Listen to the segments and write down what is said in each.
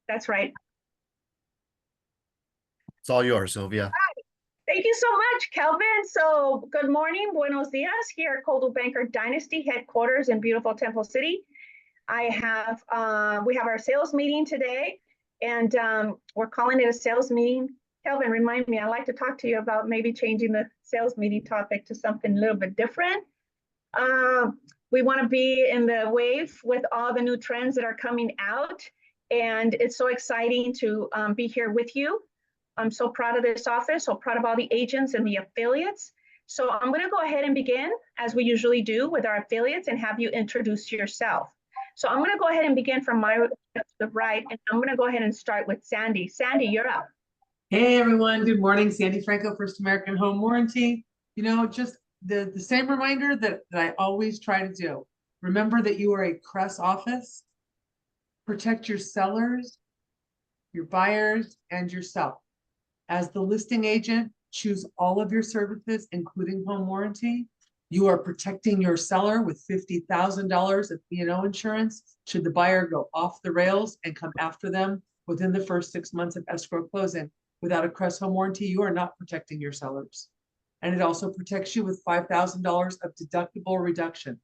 That's right. It's all yours, Sylvia. Thank you so much, Kelvin. So good morning, buenos dias, here at Coldwell Banker Dynasty headquarters in beautiful Temple City. We have our sales meeting today, and we're calling it a sales meeting. Kelvin, remind me, I'd like to talk to you about maybe changing the sales meeting topic to something a little bit different. We want to be in the wave with all the new trends that are coming out, and it's so exciting to be here with you. I'm so proud of this office, so proud of all the agents and the affiliates. So I'm going to go ahead and begin, as we usually do, with our affiliates and have you introduce yourself. So I'm going to go ahead and begin from my left to the right, and I'm going to go ahead and start with Sandy. Sandy, you're up. Hey everyone, good morning. Sandy Franco, First American Home Warranty. You know, just the same reminder that I always try to do. Remember that you are a CRES office. Protect your sellers, your buyers, and yourself. As the listing agent, choose all of your services, including home warranty. You are protecting your seller with $50,000 of E&O insurance should the buyer go off the rails and come after them within the first 6 months of escrow closing. Without a CRES home warranty, you are not protecting your sellers. And it also protects you with $5,000 of deductible reduction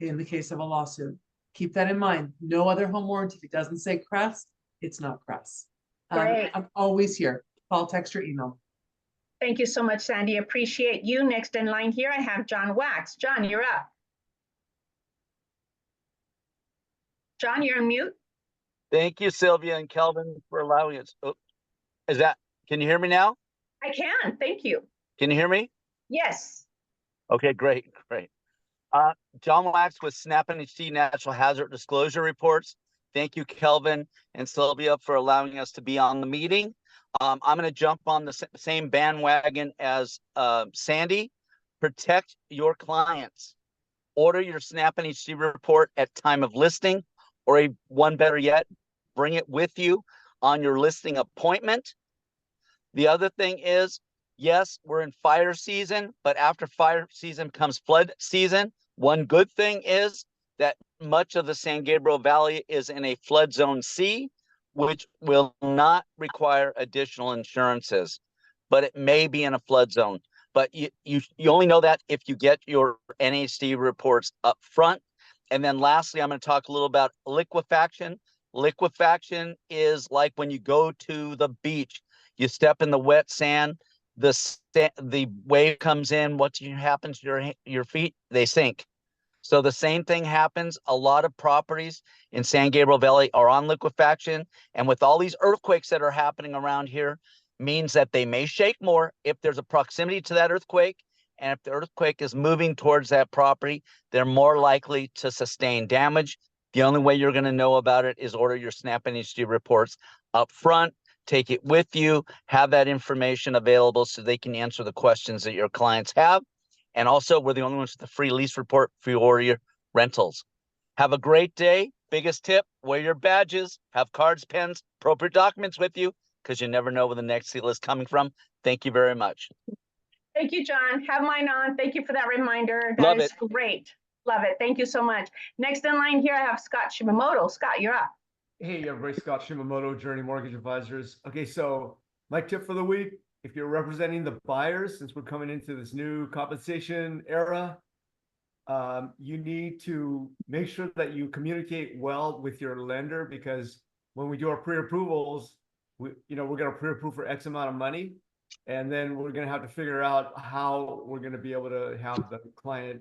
in the case of a lawsuit. Keep that in mind. No other home warranty. If it doesn't say CRES, it's not CRES. I'm always here. Call, text, or email. Thank you so much, Sandy. Appreciate you. Next in line here, I have John Wax. John, you're up. John, you're on mute. Thank you, Sylvia and Kelvin, for allowing us. Oh, can you hear me now? I can. Thank you. Can you hear me? Yes. Okay, great. John Wax with Snap NHC Natural Hazard Disclosure Reports. Thank you, Kelvin and Sylvia, for allowing us to be on the meeting. I'm going to jump on the same bandwagon as Sandy. Protect your clients. Order your Snap NHC report at time of listing, or one better yet, bring it with you on your listing appointment. The other thing is, yes, we're in fire season, but after fire season comes flood season. One good thing is that much of the San Gabriel Valley is in a flood zone C, which will not require additional insurances, but it may be in a flood zone. But you only know that if you get your NHC reports up front. And then lastly, I'm going to talk a little about liquefaction. Liquefaction is like when you go to the beach, you step in the wet sand, the wave comes in, what happens to your feet? They sink. So the same thing happens. A lot of properties in San Gabriel Valley are on liquefaction. And with all these earthquakes that are happening around here, means that they may shake more if there's a proximity to that earthquake. And if the earthquake is moving towards that property, they're more likely to sustain damage. The only way you're going to know about it is order your Snap NHD reports up front, take it with you, have that information available so they can answer the questions that your clients have. And also, we're the only ones with the free lease report for your rentals. Have a great day. Biggest tip, wear your badges, have cards, pens, appropriate documents with you, because you never know where the next deal is coming from. Thank you very much. Thank you, John. Have mine on. Thank you for that reminder. Love That is it. great. Love it. Thank you so much. Next in line here, I have Scott Shimamoto. Scott, you're up. Hey, everybody, Scott Shimamoto, Journey Mortgage Advisors. Okay, so my tip for the week, if you're representing the buyers, since we're coming into this new compensation era, you need to make sure that you communicate well with your lender, because when we do our pre-approvals, we're going to pre-approve for X amount of money, and then we're going to have to figure out how we're going to be able to have the client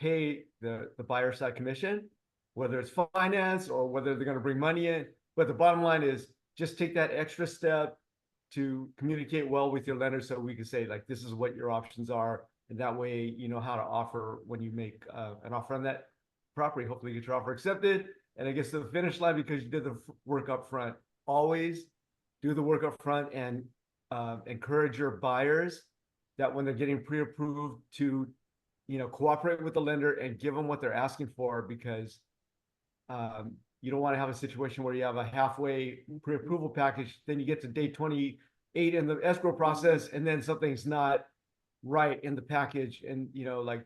pay the buyer side commission, whether it's finance or whether they're going to bring money in. But the bottom line is just take that extra step to communicate well with your lender, so we can say, like, this is what your options are. And that way, you know how to offer when you make an offer on that property. Hopefully you get your offer accepted and it gets to the finish line because you did the work up front. Always do the work up front, and encourage your buyers that when they're getting pre-approved to, cooperate with the lender and give them what they're asking for, because you don't want to have a situation where you have a halfway pre-approval package, then you get to day 28 in the escrow process, and then something's not right in the package, and like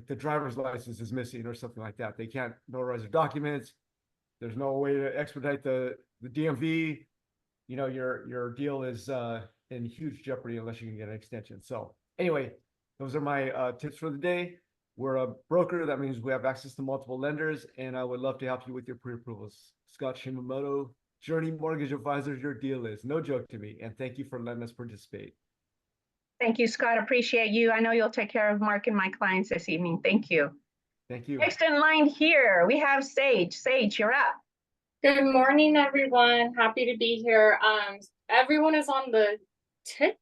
the driver's license is missing or something like that. They can't notarize their documents. there's no way to expedite the DMV, you know, your deal is in huge jeopardy unless you can get an extension. So anyway, those are my tips for the day. We're a broker. That means we have access to multiple lenders, and I would love to help you with your pre-approvals. Scott Shimamoto, Journey Mortgage Advisors, your deal is. No joke to me, and thank you for letting us participate. Thank you, Scott. Appreciate you. I know you'll take care of Mark and my clients this evening. Thank you. Thank you. Next in line here, we have Sage. Sage, you're up. Good morning, everyone. Happy to be here. Everyone is on the tip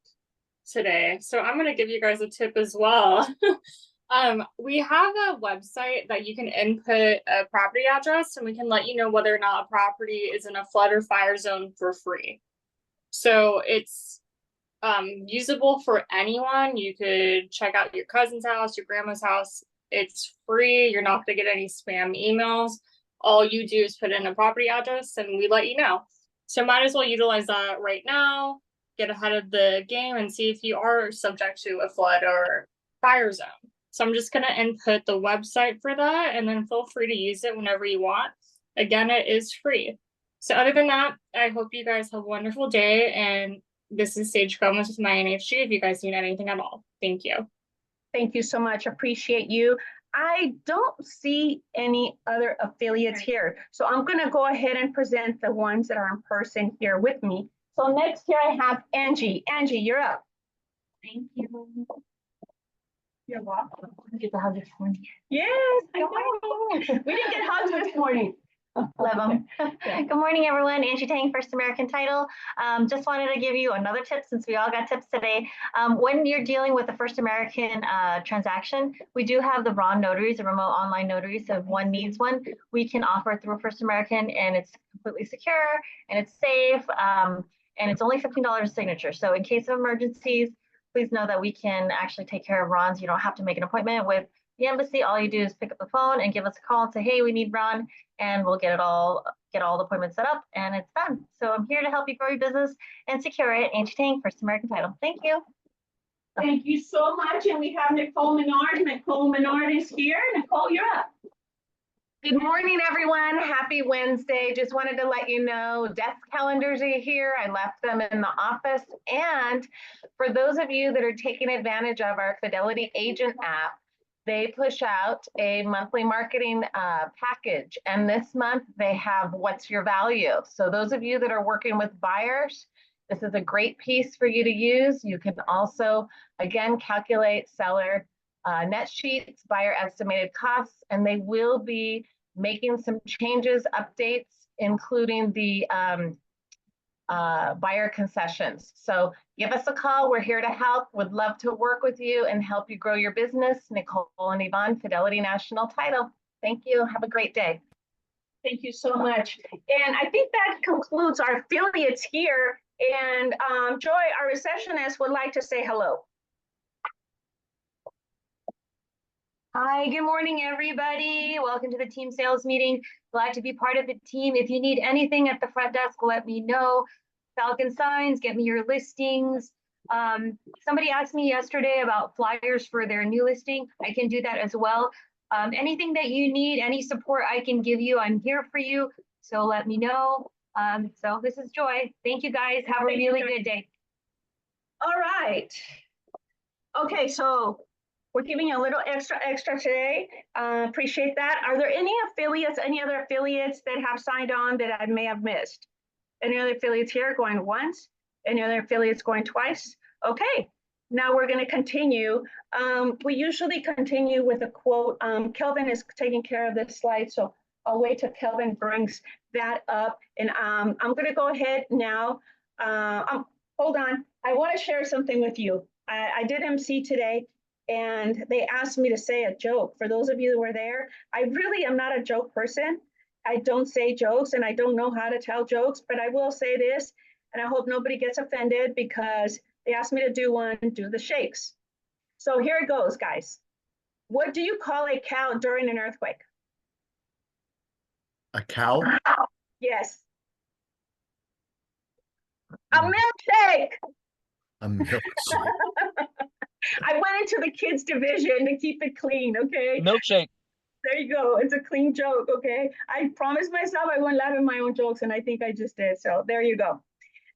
today, so I'm going to give you guys a tip as well. We have a website that you can input a property address, and we can let you know whether or not a property is in a flood or fire zone for free. So it's usable for anyone. You could check out your cousin's house, your grandma's house. It's free. You're not going to get any spam emails. All you do is put in a property address and we let you know. So might as well utilize that right now, get ahead of the game and see if you are subject to a flood or fire zone. So I'm just going to input the website for that, and then feel free to use it whenever you want. Again, it is free. So other than that, I hope you guys have a wonderful day. And this is Sage Gomez with my NHG if you guys need anything at all. Thank you. Thank you so much. Appreciate you. I don't see any other affiliates here. So I'm going to go ahead and present the ones that are in person here with me. So next here I have Angie. Angie, you're up. Thank you. You're welcome. Get the hug this morning. Yes, I know. We didn't get hugs this morning. Love them. Good morning, everyone. Angie Tang, First American Title. Just wanted to give you another tip since we all got tips today. When you're dealing with the First American transaction, we do have the RON notaries, the remote online notaries. So if one needs one, we can offer it through First American, and it's completely secure and it's safe. And it's only $15 a signature. So in case of emergencies, please know that we can actually take care of RONs. You don't have to make an appointment with the embassy. All you do is pick up the phone and give us a call and say, hey, we need RON, and we'll get all the appointments set up, and it's done. So I'm here to help you grow your business and secure it. Angie Tang, First American Title. Thank you. Thank you so much. And we have Nicole Menard. Nicole Menard is here. Nicole, you're up. Good morning, everyone. Happy Wednesday. Just wanted to let you know desk calendars are here. I left them in the office. And for those of you that are taking advantage of our Fidelity Agent app, they push out a monthly marketing package. And this month they have What's Your Value? So those of you that are working with buyers, this is a great piece for you to use. You can also, again, calculate seller net sheets, buyer estimated costs, and they will be making some changes, updates, including the buyer concessions. So give us a call. We're here to help. Would love to work with you and help you grow your business. Nicole and Yvonne, Fidelity National Title. Thank you. Have a great day. Thank you so much. And I think that concludes our affiliates here. And Joy, our receptionist, would like to say hello. Hi, good morning, everybody. Welcome to the team sales meeting. Glad to be part of the team. If you need anything at the front desk, let me know. Falcon signs, get me your listings. Somebody asked me yesterday about flyers for their new listing. I can do that as well. Anything that you need, any support I can give you, I'm here for you. So let me know. So this is Joy. Thank you, guys. Have a really good day. All right. Okay, so we're giving you a little extra today. Appreciate that. Are there any other affiliates that have signed on that I may have missed? Any other affiliates here going once? Any other affiliates going twice? Okay, now we're going to continue. We usually continue with a quote. Kelvin is taking care of this slide, so I'll wait till Kelvin brings that up. And I'm going to go ahead now. Hold on. I want to share something with you. I did MC today, and they asked me to say a joke. For those of you who were there, I really am not a joke person. I don't say jokes, and I don't know how to tell jokes, but I will say this, and I hope nobody gets offended because they asked me to do the shakes. So here it goes, guys. What do you call a cow during an earthquake? A cow? Yes. A milkshake. A milkshake. I went into the kids division to keep it clean, okay? Milkshake. There you go. It's a clean joke, okay? I promised myself I wouldn't laugh at my own jokes, and I think I just did. So there you go.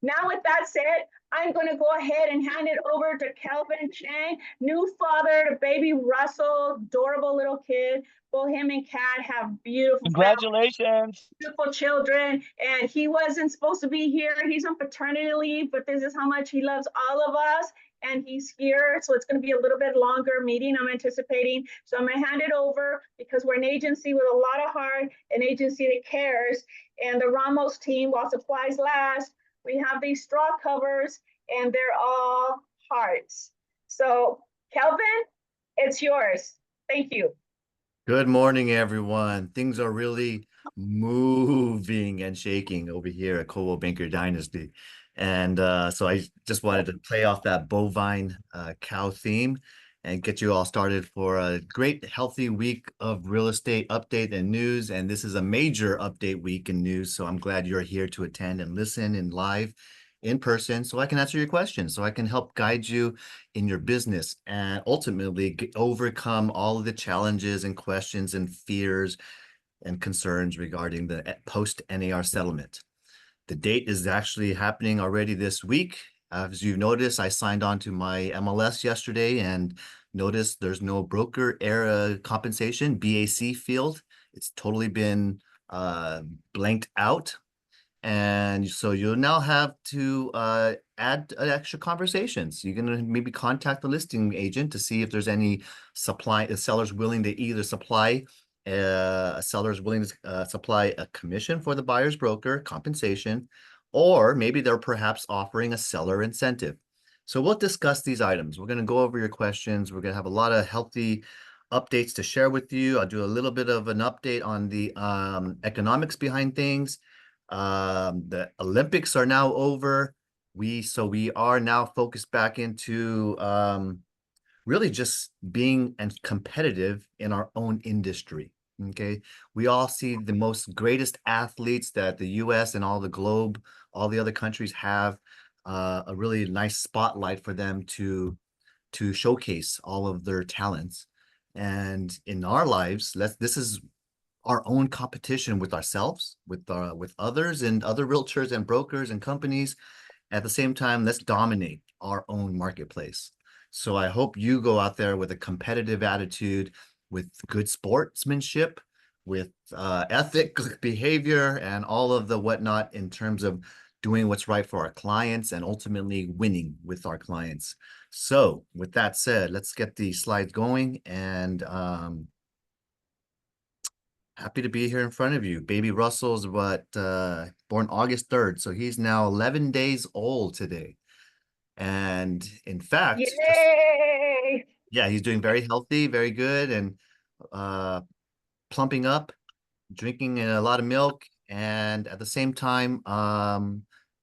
Now, with that said, I'm going to go ahead and hand it over to Kelvin Chang, new father to baby Russell, adorable little kid. Both him and Kat have beautiful families, Congratulations. beautiful children, and he wasn't supposed to be here. He's on paternity leave, but this is how much he loves all of us, and he's here. So it's going to be a little bit longer meeting, I'm anticipating. So I'm going to hand it over because we're an agency with a lot of heart, an agency that cares. And the Ramos team, while supplies last, we have these straw covers, and they're all hearts. So Kelvin, it's yours. Thank you. Good morning, everyone. Things are really moving and shaking over here at Coldwell Banker Dynasty. And so I just wanted to play off that bovine cow theme and get you all started for a great, healthy week of real estate update and news. And this is a major update week in news. So I'm glad you're here to attend and listen in live in person so I can answer your questions, so I can help guide you in your business and ultimately overcome all of the challenges and questions and fears and concerns regarding the post-NAR settlement. The date is actually happening already this week. As you noticed, I signed on to my MLS yesterday and noticed there's no broker era compensation, BAC field. It's totally been blanked out. And so you'll now have to add extra conversations. You're going to maybe contact the listing agent to see if there's any sellers willing to either supply a seller's willing to supply a commission for the buyer's broker compensation, or maybe they're perhaps offering a seller incentive. So we'll discuss these items. We're going to go over your questions. We're going to have a lot of healthy updates to share with you. I'll do a little bit of an update on the economics behind things. The Olympics are now over. We are now focused back into really just being and competitive in our own industry. Okay, we all see the most greatest athletes that the US and all the globe, all the other countries have a really nice spotlight for them to showcase all of their talents. And in our lives, this is our own competition with ourselves, with others and other realtors and brokers and companies. At the same time, let's dominate our own marketplace. So I hope you go out there with a competitive attitude, with good sportsmanship, with ethic, behavior, and all of the whatnot in terms of doing what's right for our clients and ultimately winning with our clients. So with that said, let's get the slides going, and happy to be here in front of you. Baby Russell's born August 3rd, so he's now 11 days old today. And in fact, Yay! yeah, he's doing very healthy, very good, and plumping up, drinking a lot of milk. And at the same time,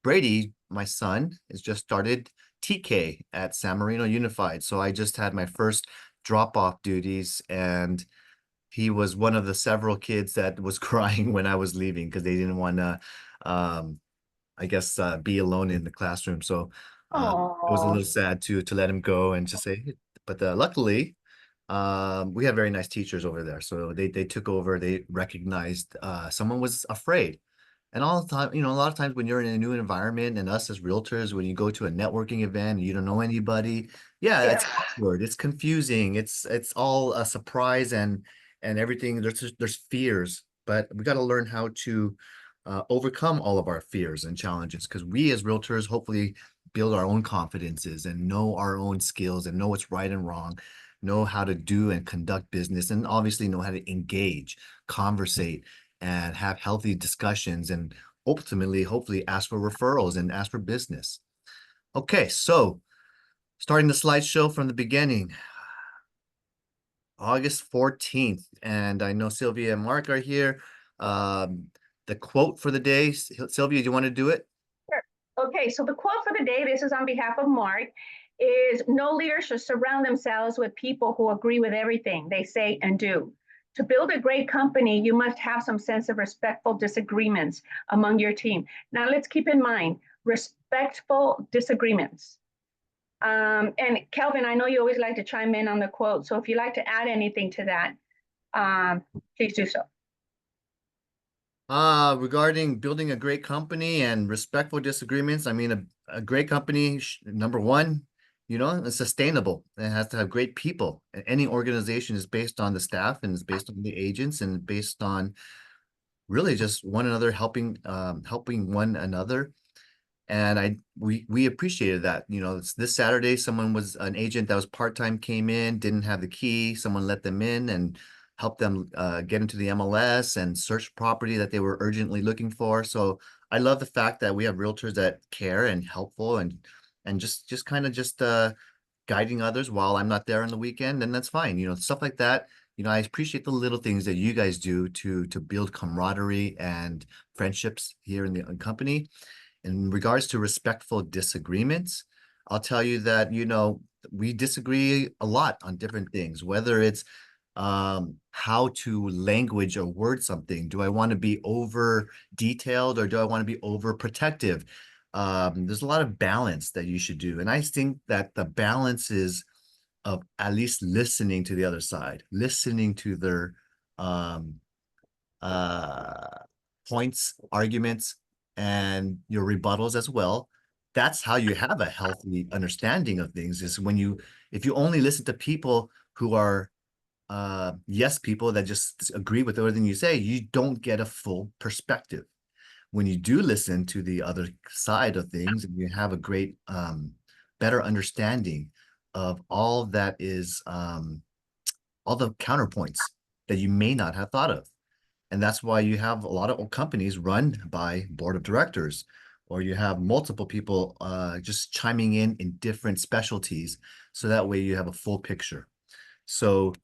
Brady, my son, has just started TK at San Marino Unified. So I just had my first drop-off duties, and he was one of the several kids that was crying when I was leaving because they didn't want to, I guess, be alone in the classroom. So it was a little sad to let him go and just say, but luckily, we have very nice teachers over there. So they took over, they recognized someone was afraid. And all the time, a lot of times when you're in a new environment, and us as realtors, when you go to a networking event and you don't know anybody, it's awkward, it's confusing, it's all a surprise and everything. There's fears, but we got to learn how to overcome all of our fears and challenges, because we as realtors hopefully build our own confidences and know our own skills and know what's right and wrong, know how to do and conduct business, and obviously know how to engage, conversate, and have healthy discussions, and ultimately, hopefully, ask for referrals and ask for business. Okay, so starting the slideshow from the beginning. August 14th, and I know Sylvia and Mark are here. The quote for the day, Sylvia, do you want to do it? Sure. Okay, so the quote for the day, this is on behalf of Mark, is no leader should surround themselves with people who agree with everything they say and do. To build a great company, you must have some sense of respectful disagreements among your team. Now, let's keep in mind, respectful disagreements. And Kelvin, I know you always like to chime in on the quote, so if you'd like to add anything to that. Please do so. Regarding building a great company and respectful disagreements, I mean, a great company, number one, you know, is sustainable. It has to have great people. Any organization is based on the staff and is based on the agents and based on really just one another helping one another. And we appreciated that. You know, this Saturday, someone was an agent that was part-time, came in, didn't have the key. Someone let them in and helped them get into the MLS and search property that they were urgently looking for. So I love the fact that we have realtors that care and helpful and just kind of just guiding others while I'm not there on the weekend, and that's fine. You know, stuff like that. You know, I appreciate the little things that you guys do to build camaraderie and friendships here in the company. In regards to respectful disagreements, I'll tell you that, you know, we disagree a lot on different things, whether it's how to language or word something. Do I want to be over detailed or do I want to be over protective? There's a lot of balance that you should do. And I think that the balance is of at least listening to the other side, listening to their uh, points, arguments, and your rebuttals as well. That's how you have a healthy understanding of things, is when if you only listen to people who are yes people that just agree with everything you say, you don't get a full perspective. When you do listen to the other side of things, and you have a great better understanding of all that is all the counterpoints that you may not have thought of. And that's why you have a lot of companies run by board of directors, or you have multiple people just chiming in different specialties. So that way you have a full picture. So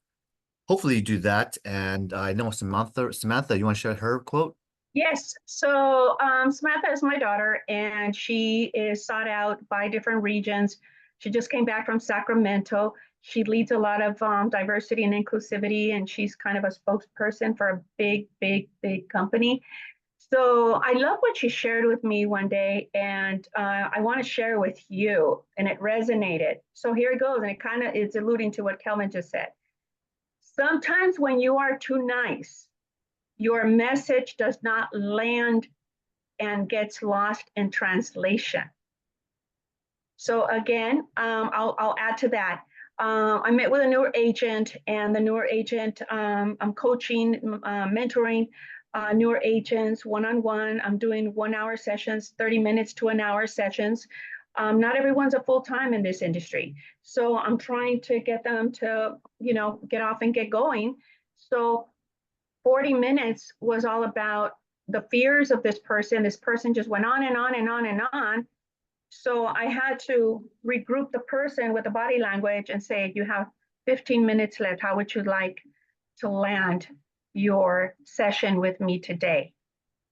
hopefully you do that. And I know Samantha, you want to share her quote? Yes. So Samantha is my daughter, and she is sought out by different regions. She just came back from Sacramento. She leads a lot of diversity and inclusivity, and she's kind of a spokesperson for a big company. So I love what she shared with me one day, and I want to share with you, and it resonated. So here it goes, and it kind of is alluding to what Kelvin just said. Sometimes when you are too nice, your message does not land and gets lost in translation. So again, I'll add to that. I met with a newer agent, and the newer agent, I'm coaching, mentoring newer agents one-on-one. I'm doing 1 hour sessions, 30 minutes to an hour sessions. Not everyone's a full-time in this industry. So I'm trying to get them to, you know, get off and get going. So 40 minutes was all about the fears of this person. This person just went on and on and on and on. So I had to regroup the person with the body language and say, you have 15 minutes left. How would you like to land your session with me today?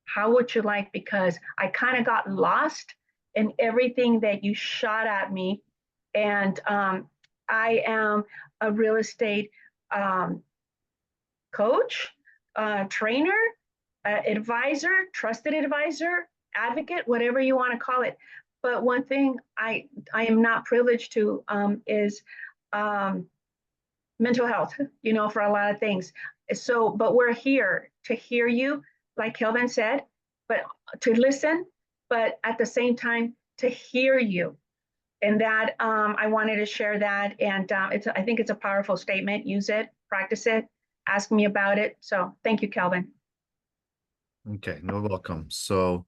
How would you like? Because I kind of got lost in everything that you shot at me. And I am a real estate coach, trainer, advisor, trusted advisor, advocate, whatever you want to call it. But one thing I am not privileged to is mental health, you know, for a lot of things. So, but we're here to hear you, like Kelvin said, but to listen, but at the same time to hear you. And that I wanted to share that. And I think it's a powerful statement. Use it, practice it, ask me about it. So thank you, Kelvin. Okay, no welcome. So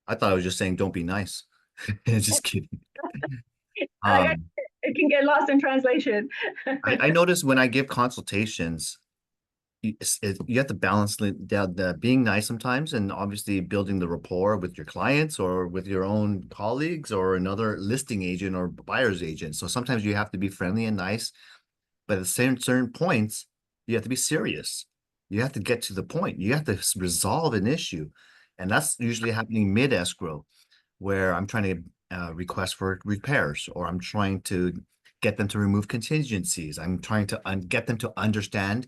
I thought I was just saying don't be nice. Just kidding. It can get lost in translation. I notice when I give consultations, you have to balance the being nice sometimes, and obviously building the rapport with your clients or with your own colleagues or another listing agent or buyer's agent. So sometimes you have to be friendly and nice, but at certain points, you have to be serious. You have to get to the point. You have to resolve an issue. And that's usually happening mid-escrow, where I'm trying to request for repairs, or I'm trying to get them to remove contingencies. I'm trying to get them to understand.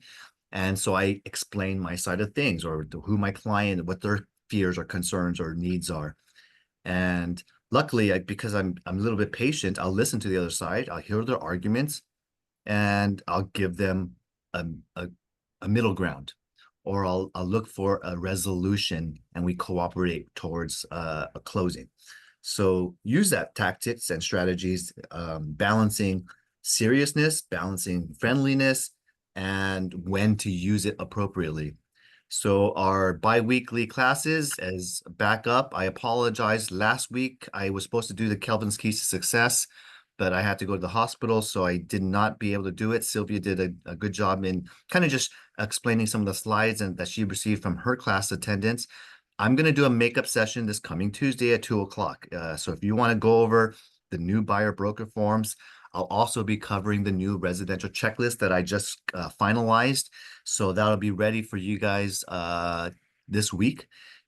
And so I explain my side of things, or who my client, what their fears or concerns or needs are. And luckily, because I'm a little bit patient, I'll listen to the other side. I'll hear their arguments, and I'll give them a a middle ground, or I'll look for a resolution and we cooperate towards a closing. So use that tactics and strategies, balancing seriousness, balancing friendliness, and when to use it appropriately. So our bi-weekly classes as backup. I apologize. Last week I was supposed to do the Kelvin's Keys to Success, but I had to go to the hospital, so I did not be able to do it. Sylvia did a good job in kind of just explaining some of the slides and that she received from her class attendance. I'm going to do a makeup session this coming Tuesday at 2 o'clock. So if you want to go over the new buyer broker forms, I'll also be covering the new residential checklist that I just finalized. So that'll be ready for you guys this week.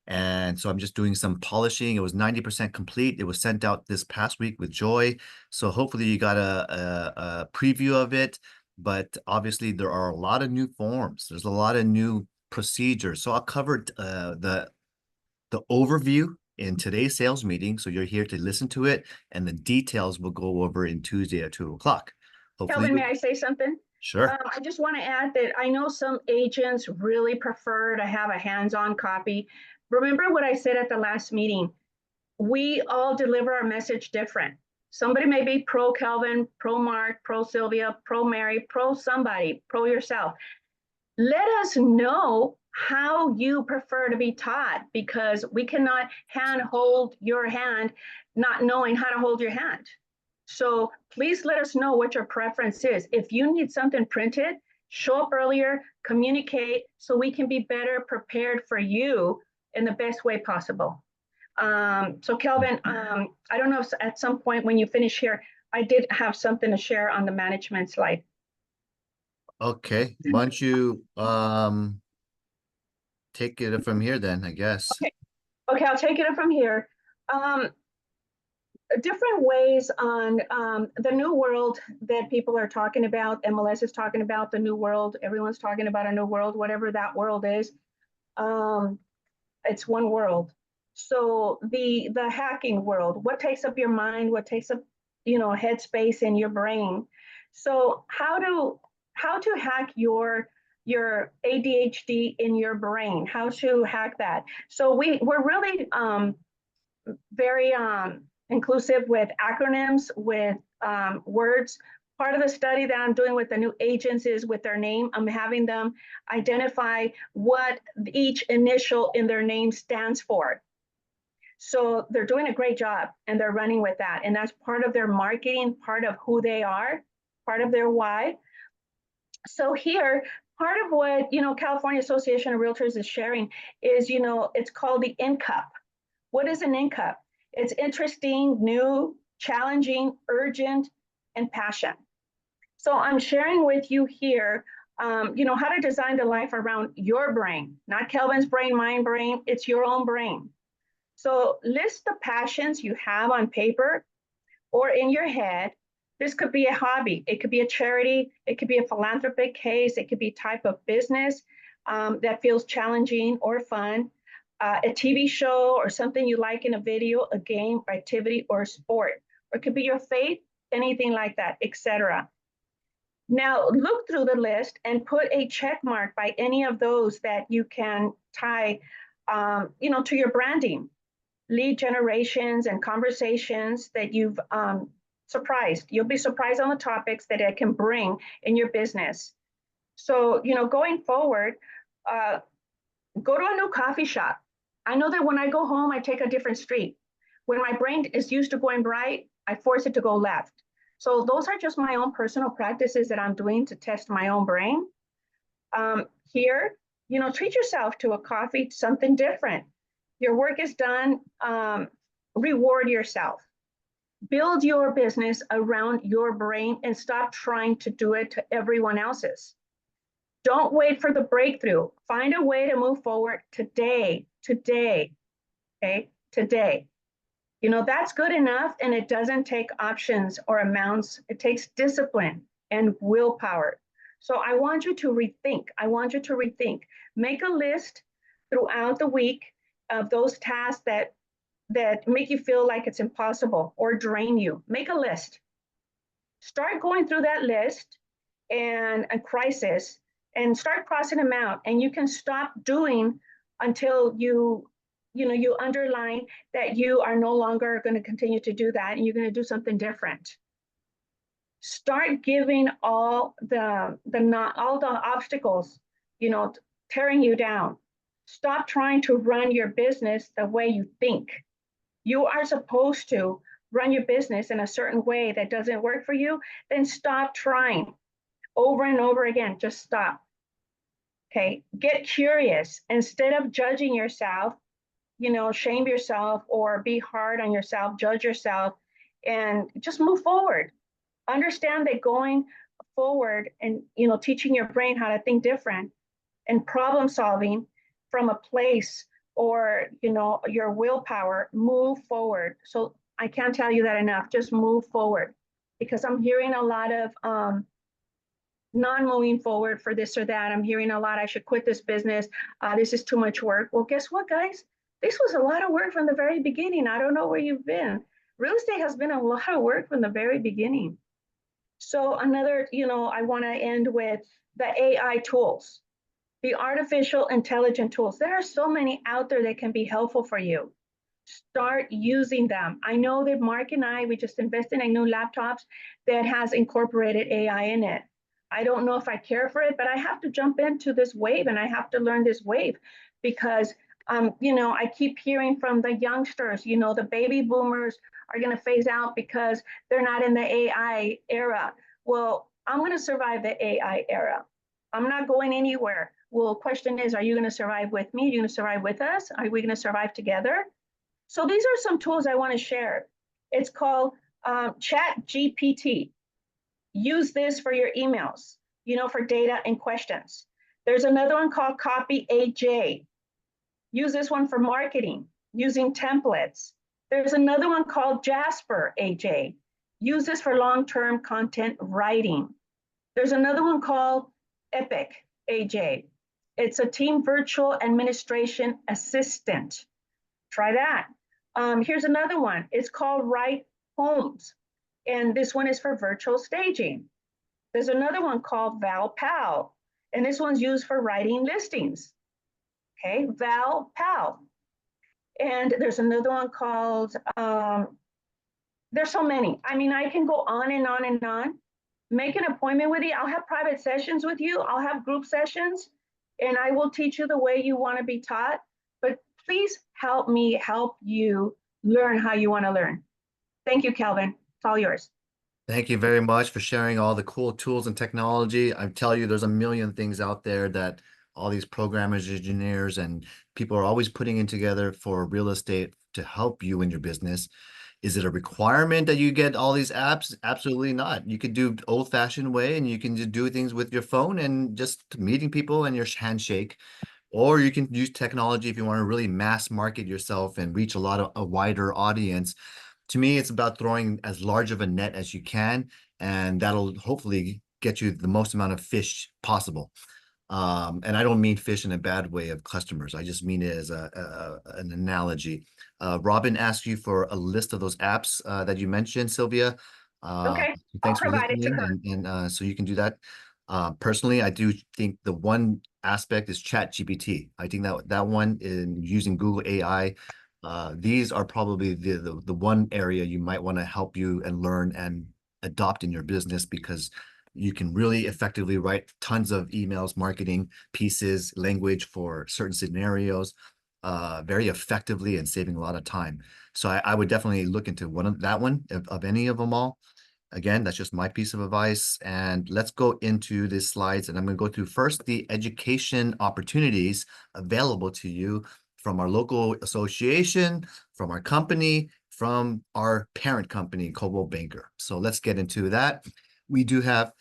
And so I'm just doing some polishing. It was 90% complete. It was sent out this past week with Joy. So hopefully you got a preview of it. But obviously there are a lot of new forms. There's a lot of new procedures. So I'll cover the overview in today's sales meeting. So you're here to listen to it, and the details will go over in Tuesday at 2 o'clock. Kelvin, may I say something? Sure. I just want to add that I know some agents really prefer to have a hands-on copy. Remember what I said at the last meeting. We all deliver our message different. Somebody may be pro Kelvin, pro Mark, pro Sylvia, pro Mary, pro somebody, pro yourself. Let us know how you prefer to be taught, because we cannot hold your hand not knowing how to hold your hand. So please let us know what your preference is. If you need something printed, show up earlier, communicate, so we can be better prepared for you in the best way possible. So Kelvin, I don't know if at some point when you finish here, I did have something to share on the management slide. Okay, why don't you take it from here then, I guess. Okay, I'll take it from here. Different ways on the new world that people are talking about. MLS is talking about the new world. Everyone's talking about a new world, whatever that world is. It's one world. So the hacking world, what takes up your mind, what takes up, headspace in your brain. So how to hack your ADHD in your brain, how to hack that. So we're really very inclusive with acronyms, with words. Part of the study that I'm doing with the new agents is with their name. I'm having them identify what each initial in their name stands for. So they're doing a great job, and they're running with that. And that's part of their marketing, part of who they are, part of their why. So here, part of what, California Association of Realtors is sharing is, it's called the INCUP. What is an INCUP? It's interesting, new, challenging, urgent, and passion. So I'm sharing with you here, how to design the life around your brain, not Kelvin's brain, my brain, it's your own brain. So list the passions you have on paper or in your head. This could be a hobby. It could be a charity. It could be a philanthropic case. It could be a type of business that feels challenging or fun, a TV show or something you like in a video, a game, activity, or sport. Or it could be your faith, anything like that, etc. Now, look through the list and put a check mark by any of those that you can tie, to your branding, lead generations and conversations that you've surprised. You'll be surprised on the topics that it can bring in your business. So, going forward, go to a new coffee shop. I know that when I go home, I take a different street. When my brain is used to going right, I force it to go left. So those are just my own personal practices that I'm doing to test my own brain. Here, treat yourself to a coffee, something different. Your work is done, reward yourself. Build your business around your brain and stop trying to do it to everyone else's. Don't wait for the breakthrough. Find a way to move forward today, okay, today. That's good enough, and it doesn't take options or amounts. It takes discipline and willpower. So I want you to rethink. Make a list throughout the week of those tasks that make you feel like it's impossible or drain you. Make a list. Start going through that list and a crisis and start crossing them out. And you can stop doing until you underline that you are no longer going to continue to do that and you're going to do something different. Start giving all the obstacles, tearing you down. Stop trying to run your business the way you think. You are supposed to run your business in a certain way that doesn't work for you, then stop trying over and over again. Just stop. Okay, get curious. Instead of judging yourself, shame yourself or be hard on yourself, judge yourself, and just move forward. Understand that going forward and teaching your brain how to think different and problem solving from a place or your willpower, move forward. So I can't tell you that enough. Just move forward, because I'm hearing a lot of non-moving forward for this or that. I'm hearing a lot, I should quit this business. This is too much work. Well, guess what, guys? This was a lot of work from the very beginning. I don't know where you've been. Real estate has been a lot of work from the very beginning. So another, I want to end with the AI tools, the artificial intelligence tools. There are so many out there that can be helpful for you. Start using them. I know that Mark and I, we just invested in new laptops that has incorporated AI in it. I don't know if I care for it, but I have to jump into this wave and I have to learn this wave because, I keep hearing from the youngsters, the baby boomers are going to phase out because they're not in the AI era. Well, I'm going to survive the AI era. I'm not going anywhere. Well, question is, are you going to survive with me? Are you going to survive with us? Are we going to survive together? So these are some tools I want to share. It's called Chat GPT. Use this for your emails, for data and questions. There's another one called Copy AJ. Use this one for marketing, using templates. There's another one called Jasper AJ. Use this for long-term content writing. There's another one called Epic AJ. It's a team virtual administration assistant. Try that. Here's another one. It's called Write Homes. And this one is for virtual staging. There's another one called ValPal. And this one's used for writing listings. Okay, ValPal. And there's another one called, there's so many. I mean, I can go on and on and on. Make an appointment with you. I'll have private sessions with you. I'll have group sessions. And I will teach you the way you want to be taught. But please help me help you learn how you want to learn. Thank you, Kelvin. It's all yours. Thank you very much for sharing all the cool tools and technology. I tell you, there's a million things out there that all these programmers, engineers, and people are always putting in together for real estate to help you in your business. Is it a requirement that you get all these apps? Absolutely not. You could do old-fashioned way, and you can just do things with your phone and just meeting people and your handshake. Or you can use technology if you want to really mass market yourself and reach a wider audience. To me, it's about throwing as large of a net as you can, and that'll hopefully get you the most amount of fish possible. And I don't mean fish in a bad way of customers. I just mean it as an analogy. Robin asked you for a list of those apps that you mentioned, Sylvia. Okay, Thanks I'll for provide it to listening, her. and so you can do that. Personally, I do think the one aspect is Chat GPT. I think that one in using Google AI, these are probably the one area you might want to help you and learn and adopt in your business, because you can really effectively write tons of emails, marketing pieces, language for certain scenarios, very effectively and saving a lot of time. So I would definitely look into that one of any of them all. Again, that's just my piece of advice. And let's go into the slides. And I'm going to go through first the education opportunities available to you from our local association, from our company, from our parent company, Coldwell Banker. So let's get into that. We do have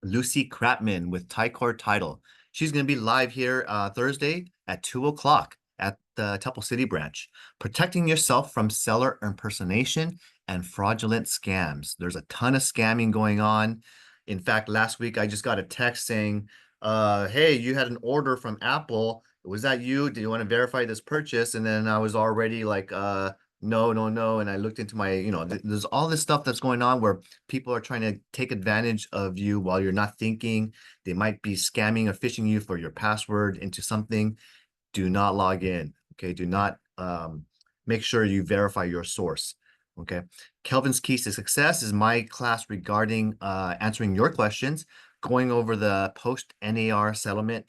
Lucy Kratman with Ticor Title. She's going to be live here Thursday at 2 o'clock at the Temple City branch. Protecting yourself from seller impersonation and fraudulent scams. There's a ton of scamming going on. In fact, last week I just got a text saying, hey, you had an order from Apple. Was that you? Do you want to verify this purchase? And then I was already like no, no, no. And I looked into my, there's all this stuff that's going on where people are trying to take advantage of you while you're not thinking. They might be scamming or phishing you for your password into something. Do not log in. Okay. Do not make sure you verify your source. Okay. Kelvin's Keys to Success is my class regarding answering your questions, going over the post-NAR settlement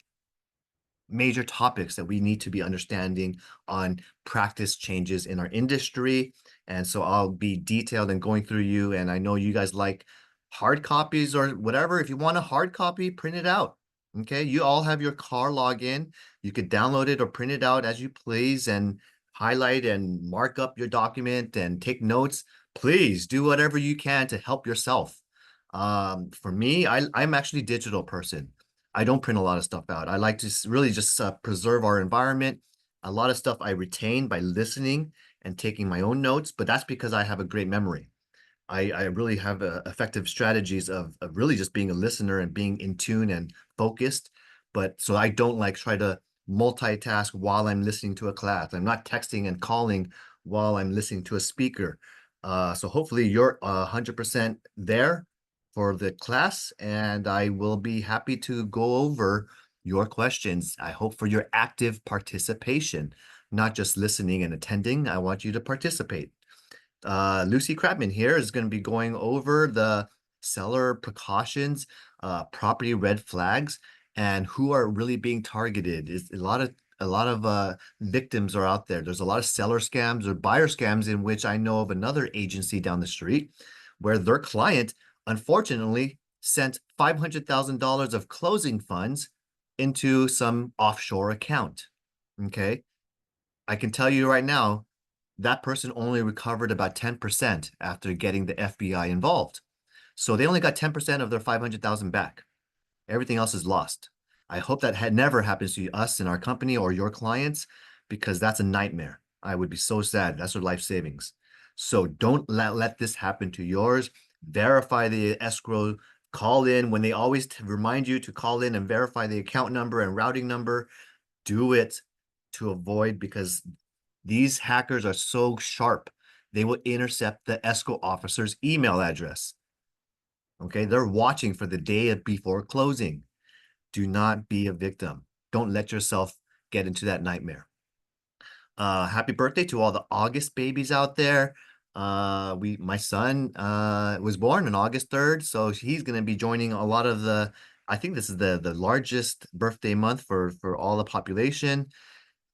major topics that we need to be understanding on practice changes in our industry. And so I'll be detailed and going through you. And I know you guys like hard copies or whatever. If you want a hard copy, print it out. Okay. You all have your car login. You could download it or print it out as you please and highlight and mark up your document and take notes. Please do whatever you can to help yourself. For me, I'm actually a digital person. I don't print a lot of stuff out. I like to really just preserve our environment. A lot of stuff I retain by listening and taking my own notes, but that's because I have a great memory. I really have effective strategies of really just being a listener and being in tune and focused. But so I don't like try to multitask while I'm listening to a class. I'm not texting and calling while I'm listening to a speaker. So hopefully you're 100% there for the class, and I will be happy to go over your questions. I hope for your active participation, not just listening and attending. I want you to participate. Lucy Crabman here is going to be going over the seller precautions, property red flags, and who are really being targeted. Is a lot of victims are out there. There's a lot of seller scams or buyer scams in which I know of another agency down the street where their client unfortunately sent $500,000 of closing funds into some offshore account. Okay. I can tell you right now, that person only recovered about 10% after getting the FBI involved. So they only got 10% of their 500,000 back. Everything else is lost. I hope that had never happens to us in our company or your clients, because that's a nightmare. I would be so sad. That's their life savings. So don't let this happen to yours. Verify the escrow, call in when they always remind you to call in and verify the account number and routing number. Do it to avoid, because these hackers are so sharp. They will intercept the escrow officer's email address. Okay, they're watching for the day before closing. Do not be a victim. Don't let yourself get into that nightmare. Happy birthday to all the August babies out there. My son was born on August 3rd, so he's going to be joining a lot of I think this is the largest birthday month for all the population.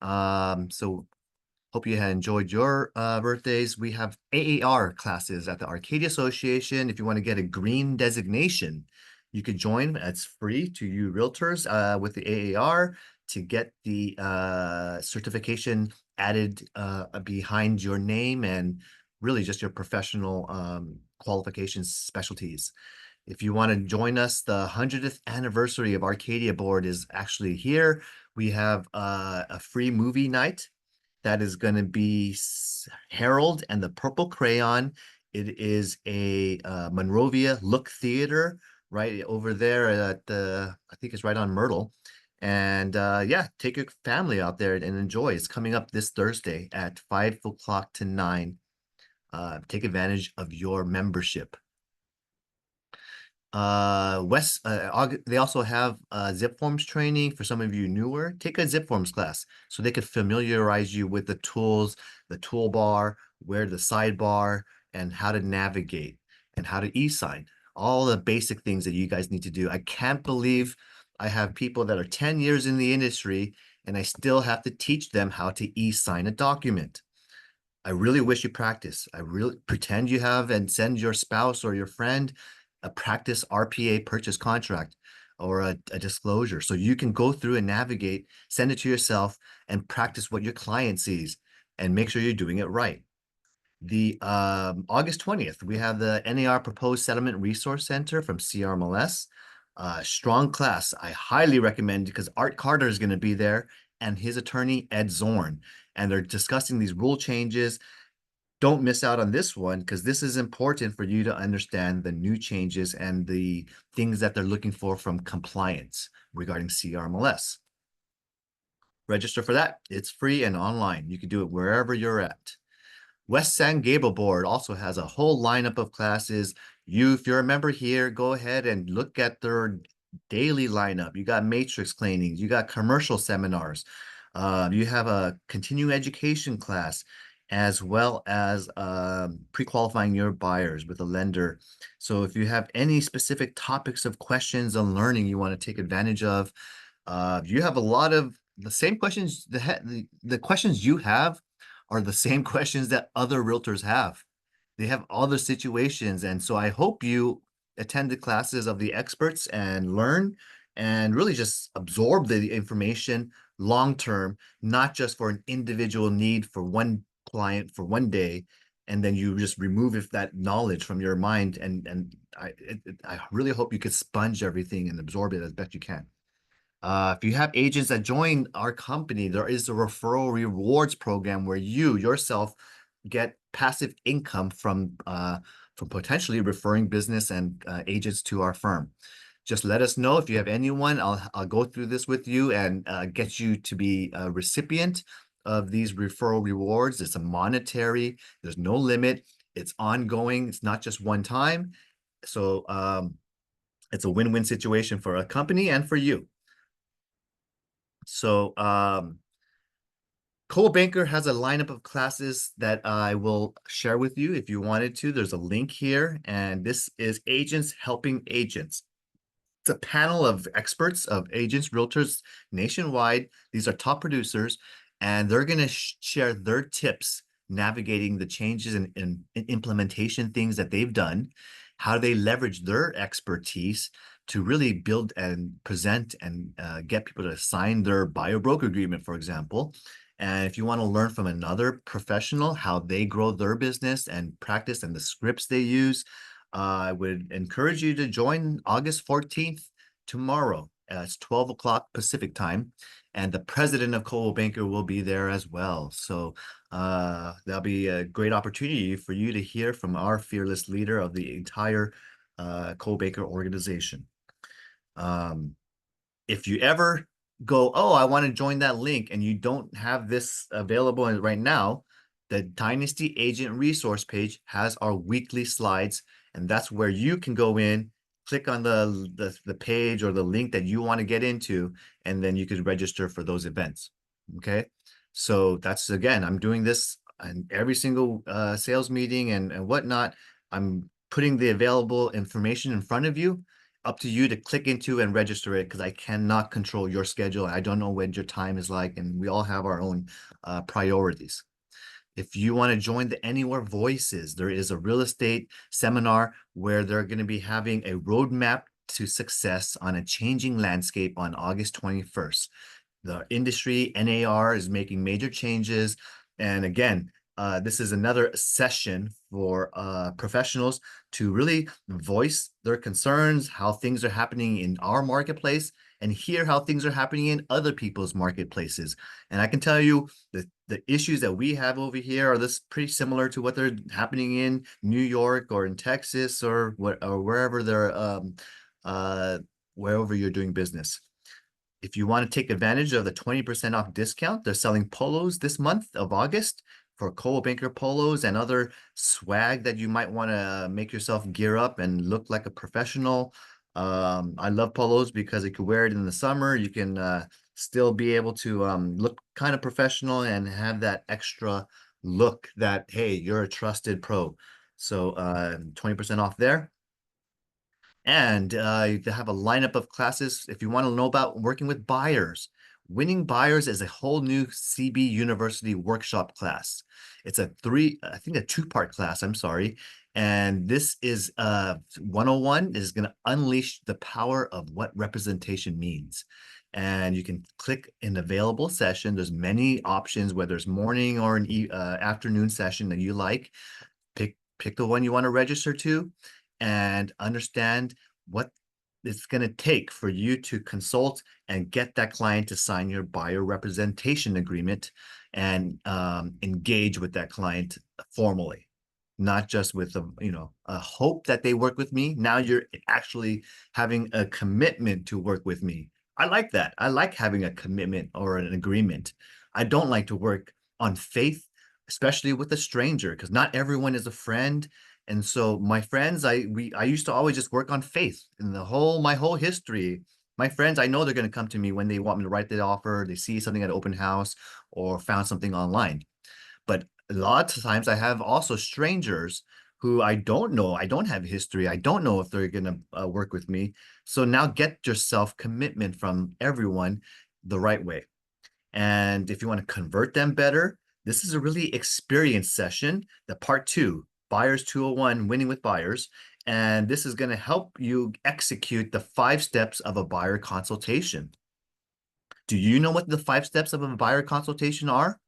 So hope you had enjoyed your birthdays. We have AAR classes at the Arcadia Association. If you want to get a green designation, you could join. It's free to you realtors with the AAR to get the certification added behind your name and really just your professional qualifications specialties. If you want to join us, the 100th anniversary of Arcadia Board is actually here. We have a free movie night that is going to be Harold and the Purple Crayon. It is a Monrovia Look Theater right over there at I think it's right on Myrtle. And yeah, take your family out there and enjoy. It's coming up this Thursday at 5 o'clock to 9. Take advantage of your membership. They also have zip forms training for some of you newer. Take a zip forms class so they could familiarize you with the tools, the toolbar, where the sidebar, and how to navigate and how to e-sign. All the basic things that you guys need to do. I can't believe I have people that are 10 years in the industry and I still have to teach them how to e-sign a document. I really wish you practice. I really pretend you have and send your spouse or your friend a practice RPA purchase contract or a disclosure so you can go through and navigate, send it to yourself and practice what your client sees and make sure you're doing it right. The August 20th, we have the NAR Proposed Settlement Resource Center from CRMLS. Strong class. I highly recommend because Art Carter is going to be there and his attorney, Ed Zorn. And they're discussing these rule changes. Don't miss out on this one because this is important for you to understand the new changes and the things that they're looking for from compliance regarding CRMLS. Register for that. It's free and online. You can do it wherever you're at. West San Gabriel board also has a whole lineup of classes. If you're a member here, go ahead and look at their daily lineup. You got matrix cleanings, you got commercial seminars, you have a continuing education class, as well as pre-qualifying your buyers with a lender. So if you have any specific topics of questions on learning you want to take advantage of, you have a lot of the same questions. The questions you have are the same questions that other realtors have. They have other situations. And so I hope you attend the classes of the experts and learn and really just absorb the information long term, not just for an individual need for one client for one day. And then you just remove that knowledge from your mind. And I really hope you could sponge everything and absorb it as best you can. If you have agents that join our company, there is a referral rewards program where you yourself get passive income from potentially referring business and agents to our firm. Just let us know if you have anyone. I'll go through this with you and get you to be a recipient of these referral rewards. It's a monetary. There's no limit. It's ongoing. It's not just one time. So it's a win-win situation for a company and for you. So Coldwell Banker has a lineup of classes that I will share with you if you wanted to. There's a link here, and this is Agents Helping Agents. It's a panel of experts, of agents, realtors nationwide. These are top producers, and they're going to share their tips navigating the changes and implementation things that they've done, how they leverage their expertise to really build and present and get people to sign their buyer broker agreement, for example. And if you want to learn from another professional how they grow their business and practice and the scripts they use, I would encourage you to join August 14th tomorrow. It's 12 o'clock Pacific time, and the president of Coldwell Banker will be there as well. So that'll be a great opportunity for you to hear from our fearless leader of the entire Coldwell Banker organization. If you ever go, oh, I want to join that link, and you don't have this available right now, the Dynasty Agent Resource page has our weekly slides, and that's where you can go in, click on the page or the link that you want to get into, and then you could register for those events. Okay, so that's, again, I'm doing this in every single sales meeting and whatnot. I'm putting the available information in front of you. Up to you to click into and register it, because I cannot control your schedule. I don't know what your time is like, and we all have our own priorities. If you want to join the Anywhere Voices, there is a real estate seminar where they're going to be having a roadmap to success on a changing landscape on August 21st. The industry, NAR, is making major changes. And again, this is another session for professionals to really voice their concerns, how things are happening in our marketplace, and hear how things are happening in other people's marketplaces. And I can tell you that the issues that we have over here are pretty similar to what they're happening in New York or in Texas or wherever wherever you're doing business. If you want to take advantage of the 20% off discount, they're selling polos this month of August for Coldwell Banker polos and other swag that you might want to make yourself gear up and look like a professional. I love polos because you can wear it in the summer. You can still be able to look kind of professional and have that extra look that, hey, you're a trusted pro. So 20% off there. And you have a lineup of classes if you want to know about working with buyers. Winning Buyers is a whole new CB University workshop class. It's a two-part class, I'm sorry. And this is 101 is going to unleash the power of what representation means. And you can click an available session. There's many options, whether it's morning or an afternoon session that you like. Pick the one you want to register to and understand what it's going to take for you to consult and get that client to sign your buyer representation agreement and engage with that client formally, not just with a hope that they work with me. Now you're actually having a commitment to work with me. I like that. I like having a commitment or an agreement. I don't like to work on faith especially with a stranger, because not everyone is a friend. And so my friends, I used to always just work on faith in my whole history. My friends, I know they're going to come to me when they want me to write the offer, they see something at open house or found something online. But a lot of times I have also strangers who I don't know, I don't have history, I don't know if they're going to work with me. So now get yourself commitment from everyone the right way. And if you want to convert them better, this is a really experienced session, the part 2, Buyers 201, Winning with Buyers. And this is going to help you execute the 5 steps of a buyer consultation. Do you know what the 5 steps of a buyer consultation are?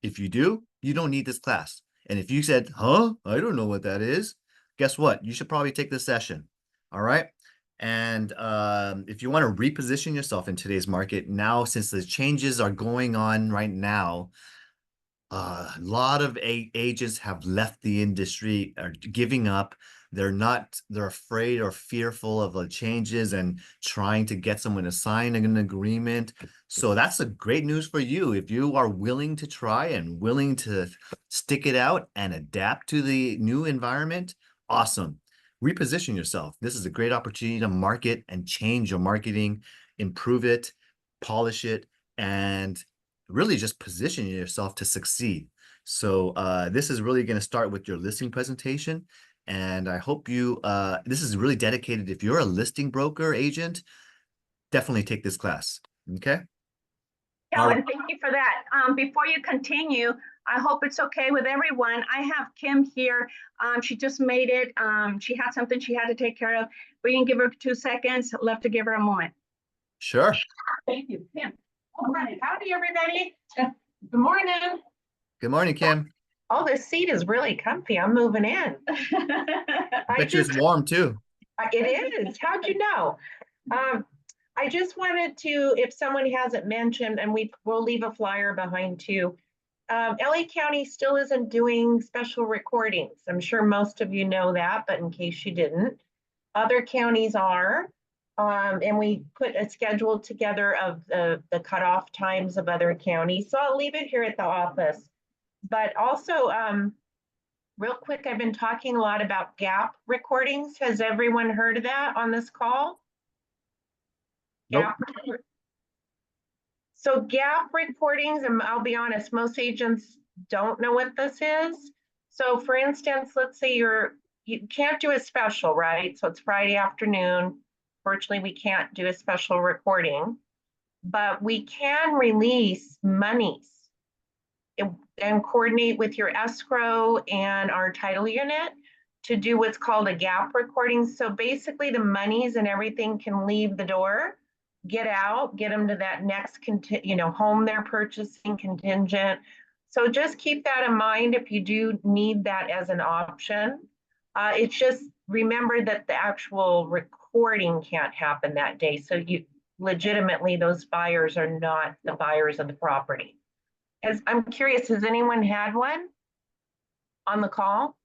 If you do, you don't need this class. And if you said, huh, I don't know what that is, guess what? You should probably take this session. All right. And if you want to reposition yourself in today's market now, since the changes are going on right now, a lot of agents have left the industry, are giving up. They're afraid or fearful of the changes and trying to get someone to sign an agreement. So that's a great news for you. If you are willing to try and willing to stick it out and adapt to the new environment, awesome. Reposition yourself. This is a great opportunity to market and change your marketing, improve it, polish it, and really just position yourself to succeed. So this is really going to start with your listing presentation. And I hope this is really dedicated. If you're a listing broker agent, definitely take this class. Okay. Kelvin, thank you for that. Before you continue, I hope it's okay with everyone. I have Kim here. She just made it. She had something she had to take care of. We can give her 2 seconds. Love to give her a moment. Sure. Thank you, Kim. All right. Howdy, everybody. Good morning. Good morning, Kim. Oh, this seat is really comfy. I'm moving in. Bet you it's warm too. It is. How'd you know? I just wanted to, if someone hasn't mentioned, and we'll leave a flyer behind too. LA County still isn't doing special recordings. I'm sure most of you know that, but in case you didn't, other counties are. And we put a schedule together of the cutoff times of other counties. So I'll leave it here at the office. But also, real quick, I've been talking a lot about gap recordings. Has everyone heard of that on this call? Nope. So gap recordings, and I'll be honest, most agents don't know what this is. So for instance, let's say you can't do a special, right? So it's Friday afternoon. Fortunately, we can't do a special recording, but we can release monies and coordinate with your escrow and our title unit to do what's called a gap recording. So basically the monies and everything can leave the door, get out, get them to that next home they're purchasing contingent. So just keep that in mind if you do need that as an option. It's just remember that the actual recording can't happen that day. So you legitimately, those buyers are not the buyers of the property. I'm curious, has anyone had one on the call?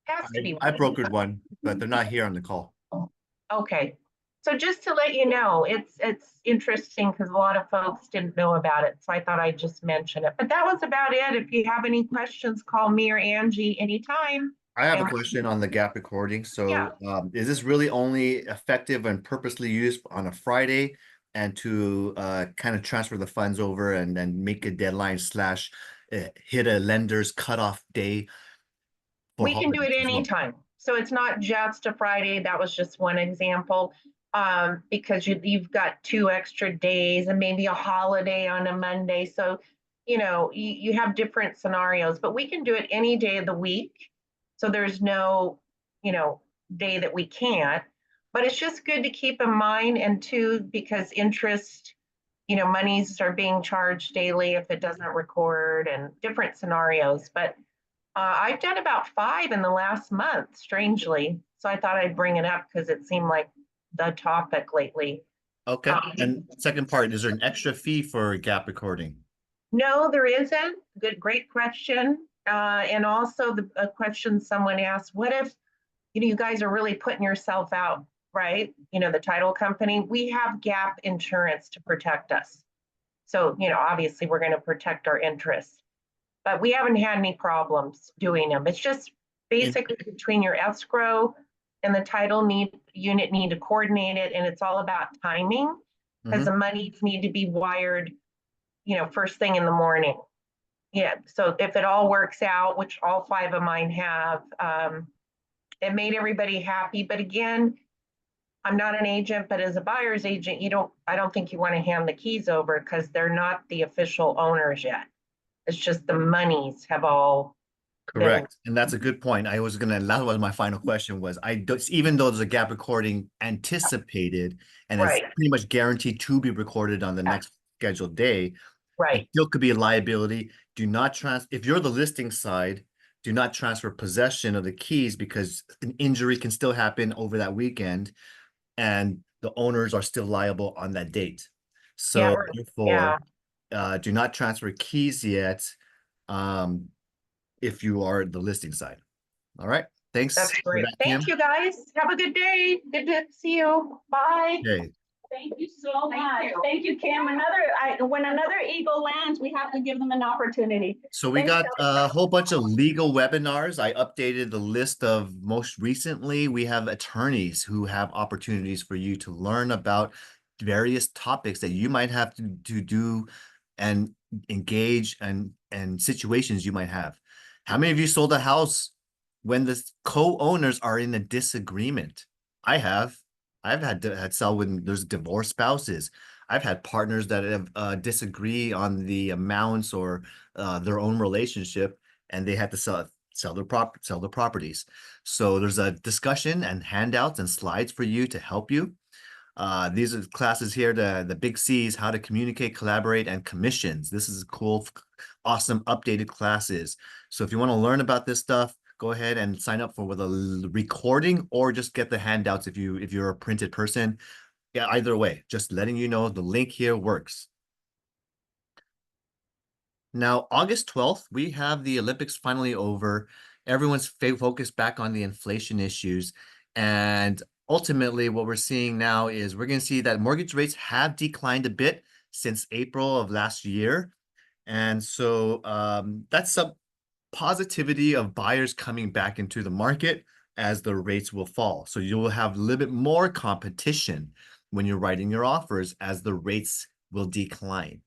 Has to be. I brokered one, but they're not here on the call. Okay. So just to let you know, it's interesting because a lot of folks didn't know about it. So I thought I'd just mention it. But that was about it. If you have any questions, call me or Angie anytime. I have a question on the gap recording. So Yeah. Is this really only effective and purposely used on a Friday and to kind of transfer the funds over and then make a deadline / hit a lender's cutoff day? We can do it anytime. So it's not just a Friday. That was just one example. Because you've got 2 extra days and maybe a holiday on a Monday. So, you have different scenarios, but we can do it any day of the week. So there's no, day that we can't, but it's just good to keep in mind. And 2, because interest, monies are being charged daily if it doesn't record and different scenarios. But I've done about 5 in the last month, strangely. So I thought I'd bring it up because it seemed like the topic lately. Okay. And second part, is there an extra fee for gap recording? No, there isn't. Great question. And also a question someone asked, what if, you guys are really putting yourself out, right? The title company, we have gap insurance to protect us. So, obviously we're going to protect our interests, but we haven't had any problems doing them. It's just basically between your escrow and the title unit need to coordinate it. And it's all about timing because the monies need to be wired, first thing in the morning. Yeah. So if it all works out, which all 5 of mine have, it made everybody happy. But again, I'm not an agent, but as a buyer's agent, I don't think you want to hand the keys over because they're not the official owners yet. It's just the monies have all been. Correct. And that's a good point. I was gonna, that was my final question was, even though there's a gap recording anticipated and it's Right. pretty much guaranteed to be recorded on the next scheduled day, it Right. still could be a liability. Do not if you're the listing side, do not transfer possession of the keys because an injury can still happen over that weekend and the owners are still liable on that date. So therefore, do not transfer keys yet if you are the listing side. All right. Thanks. That's great. Kim. Thank you, guys. Have a good day. Good to see you. Bye. Okay. Thank you so much. Thank you, Kim. When another eagle lands, we have to give them an opportunity. So we got a whole bunch of legal webinars. I updated the list of most recently. We have attorneys who have opportunities for you to learn about various topics that you might have to do and engage and situations you might have. How many of you sold a house when the co-owners are in a disagreement? I have. I've had sell when there's divorced spouses. I've had partners that have disagree on the amounts or their own relationship, and they had to sell their properties. So there's a discussion and handouts and slides for you to help you. These are classes here, the big C's, how to communicate, collaborate, and commissions. This is cool, awesome, updated classes. So if you want to learn about this stuff, go ahead and sign up for with a recording or just get the handouts if you're a printed person. Yeah, either way, just letting you know the link here works. Now, August 12th, we have the Olympics finally over. Everyone's focused back on the inflation issues. And ultimately, what we're seeing now is we're going to see that mortgage rates have declined a bit since April of last year. And so that's some positivity of buyers coming back into the market as the rates will fall. So you will have a little bit more competition when you're writing your offers as the rates will decline.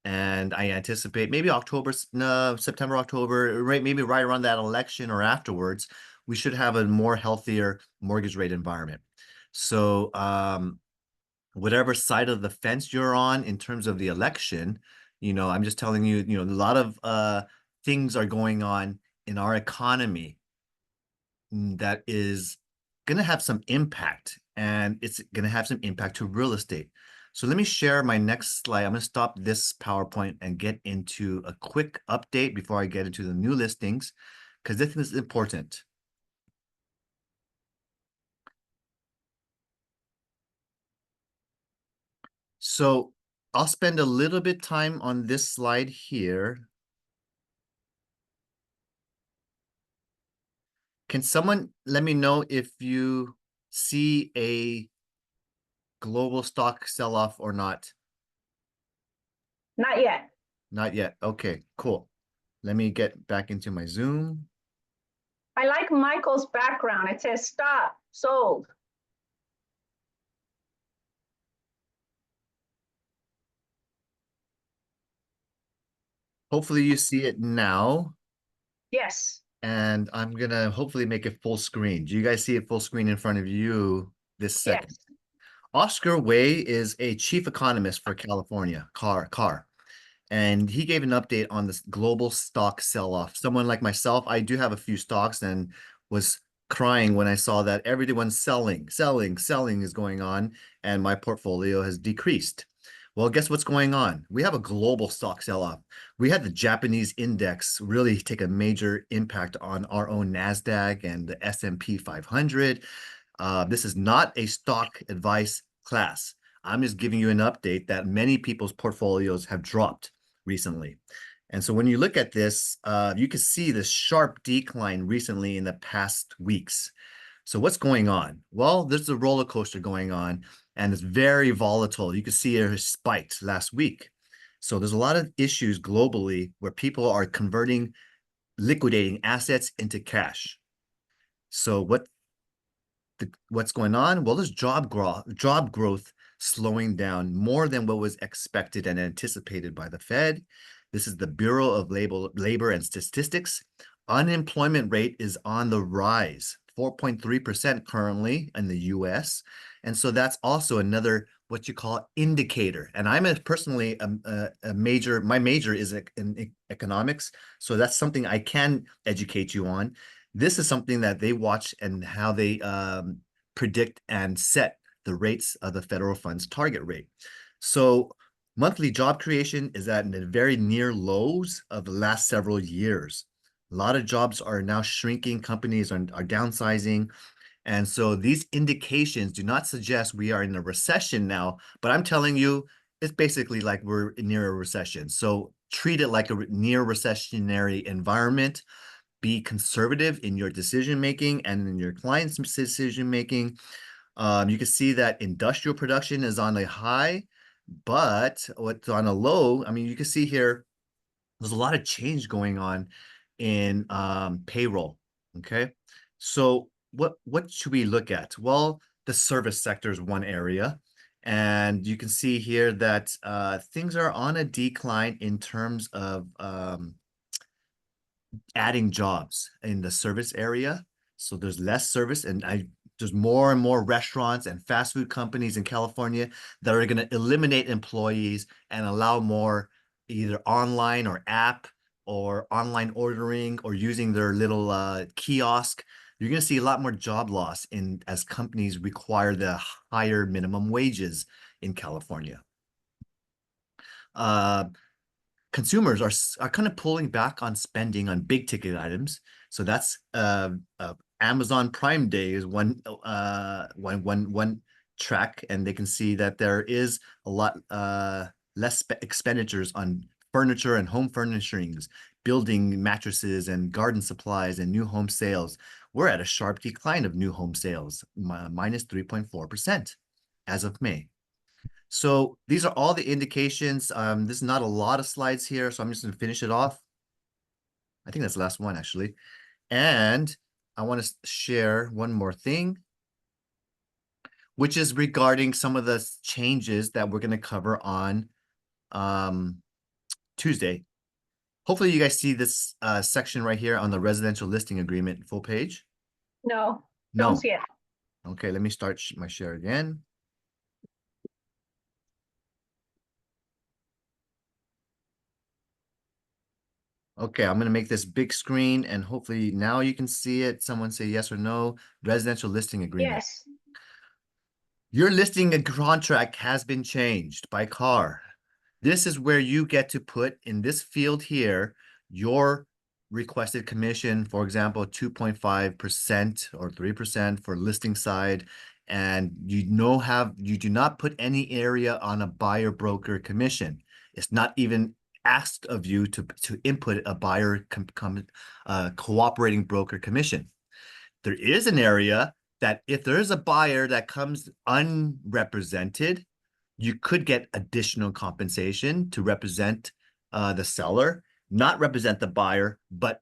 And I anticipate maybe September, October, right? Maybe right around that election or afterwards, we should have a more healthier mortgage rate environment. So whatever side of the fence you're on in terms of the election, I'm just telling you, a lot of things are going on in our economy that is going to have some impact, and it's going to have some impact to real estate. So let me share my next slide. I'm going to stop this PowerPoint and get into a quick update before I get into the new listings, because this is important. So I'll spend a little bit time on this slide here. Can someone let me know if you see a global stock sell-off or not? Not yet. Not yet. Okay, cool. Let me get back into my Zoom. I like Michael's background. It says stop, sold. Hopefully you see it now. Yes. And I'm gonna hopefully make it full screen. Do you guys see it full screen in front of you this second? Yes. Oscar Way is a chief economist for California, CAR. And he gave an update on this global stock sell-off. Someone like myself, I do have a few stocks and was crying when I saw that everyone's selling is going on, and my portfolio has decreased. Well, guess what's going on? We have a global stock sell-off. We had the Japanese index really take a major impact on our own NASDAQ and the S&P 500. This is not a stock advice class. I'm just giving you an update that many people's portfolios have dropped recently. And so when you look at this, you can see the sharp decline recently in the past weeks. So what's going on? Well, there's a roller coaster going on, and it's very volatile. You can see it spiked last week. So there's a lot of issues globally where people are liquidating assets into cash. So what's going on? Well, there's job growth slowing down more than what was expected and anticipated by the Fed. This is the Bureau of Labor and Statistics. Unemployment rate is on the rise, 4.3% currently in the US. And so that's also another what you call indicator. And I'm personally a major, my major is in economics. So that's something I can educate you on. This is something that they watch and how they predict and set the rates of the federal funds target rate. So monthly job creation is at the very near lows of the last several years. A lot of jobs are now shrinking, companies are downsizing. And so these indications do not suggest we are in a recession now, but I'm telling you, it's basically like we're near a recession. So treat it like a near recessionary environment. Be conservative in your decision making and in your client's decision making. You can see that industrial production is on a high, but what's on a low, I mean, you can see here, there's a lot of change going on in payroll, okay? So what should we look at? Well, the service sector is one area, and you can see here that things are on a decline in terms of adding jobs in the service area. So there's less service, and there's more and more restaurants and fast food companies in California that are going to eliminate employees and allow more either online or app or online ordering or using their little kiosk. You're going to see a lot more job loss as companies require the higher minimum wages in California. Consumers are kind of pulling back on spending on big ticket items. So that's Amazon Prime Day is one track, and they can see that there is a lot less expenditures on furniture and home furnishings, building mattresses and garden supplies and new home sales. We're at a sharp decline of new home sales, minus 3.4% as of May. So these are all the indications. This is not a lot of slides here, so I'm just going to finish it off. I think that's the last one, actually. And I want to share one more thing, which is regarding some of the changes that we're going to cover on Tuesday. Hopefully you guys see this section right here on the residential listing agreement full page. No, No. don't see it. Okay, let me start my share again. Okay, I'm going to make this big screen, and hopefully now you can see it. Someone say yes or no. Residential listing agreement. Yes. Your listing contract has been changed by CAR. This is where you get to put in this field here your requested commission, for example, 2.5% or 3% for listing side. And you do not put any area on a buyer broker commission. It's not even asked of you to input a buyer cooperating broker commission. There is an area that if there is a buyer that comes unrepresented, you could get additional compensation to represent the seller, not represent the buyer, but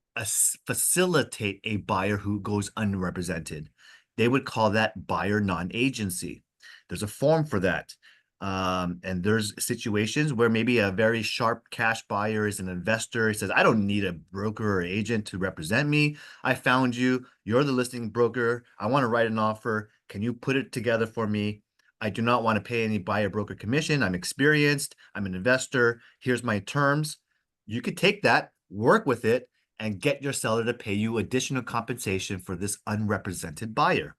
facilitate a buyer who goes unrepresented. They would call that buyer non-agency. There's a form for that. And there's situations where maybe a very sharp cash buyer is an investor. He says, I don't need a broker or agent to represent me. I found you. You're the listing broker. I want to write an offer. Can you put it together for me? I do not want to pay any buyer broker commission. I'm experienced. I'm an investor. Here's my terms. You could take that, work with it, and get your seller to pay you additional compensation for this unrepresented buyer.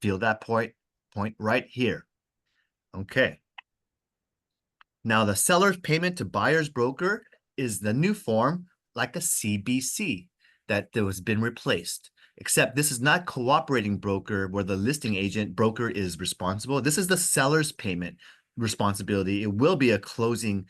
Feel that point right here. Okay. Now, the seller's payment to buyer's broker is the new form, like a CBC, that has been replaced. Except this is not cooperating broker where the listing agent broker is responsible. This is the seller's payment responsibility. It will be a closing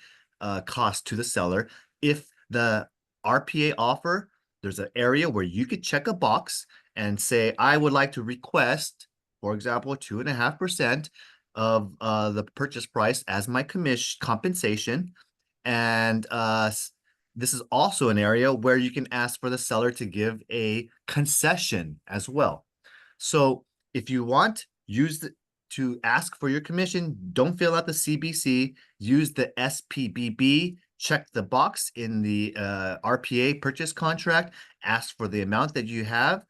cost to the seller. If the RPA offer, there's an area where you could check a box and say, I would like to request, for example, 2.5% of the purchase price as my commission compensation. And this is also an area where you can ask for the seller to give a concession as well. So if you want, to ask for your commission, don't fill out the CBC, use the SPBB, check the box in the RPA purchase contract, ask for the amount that you have.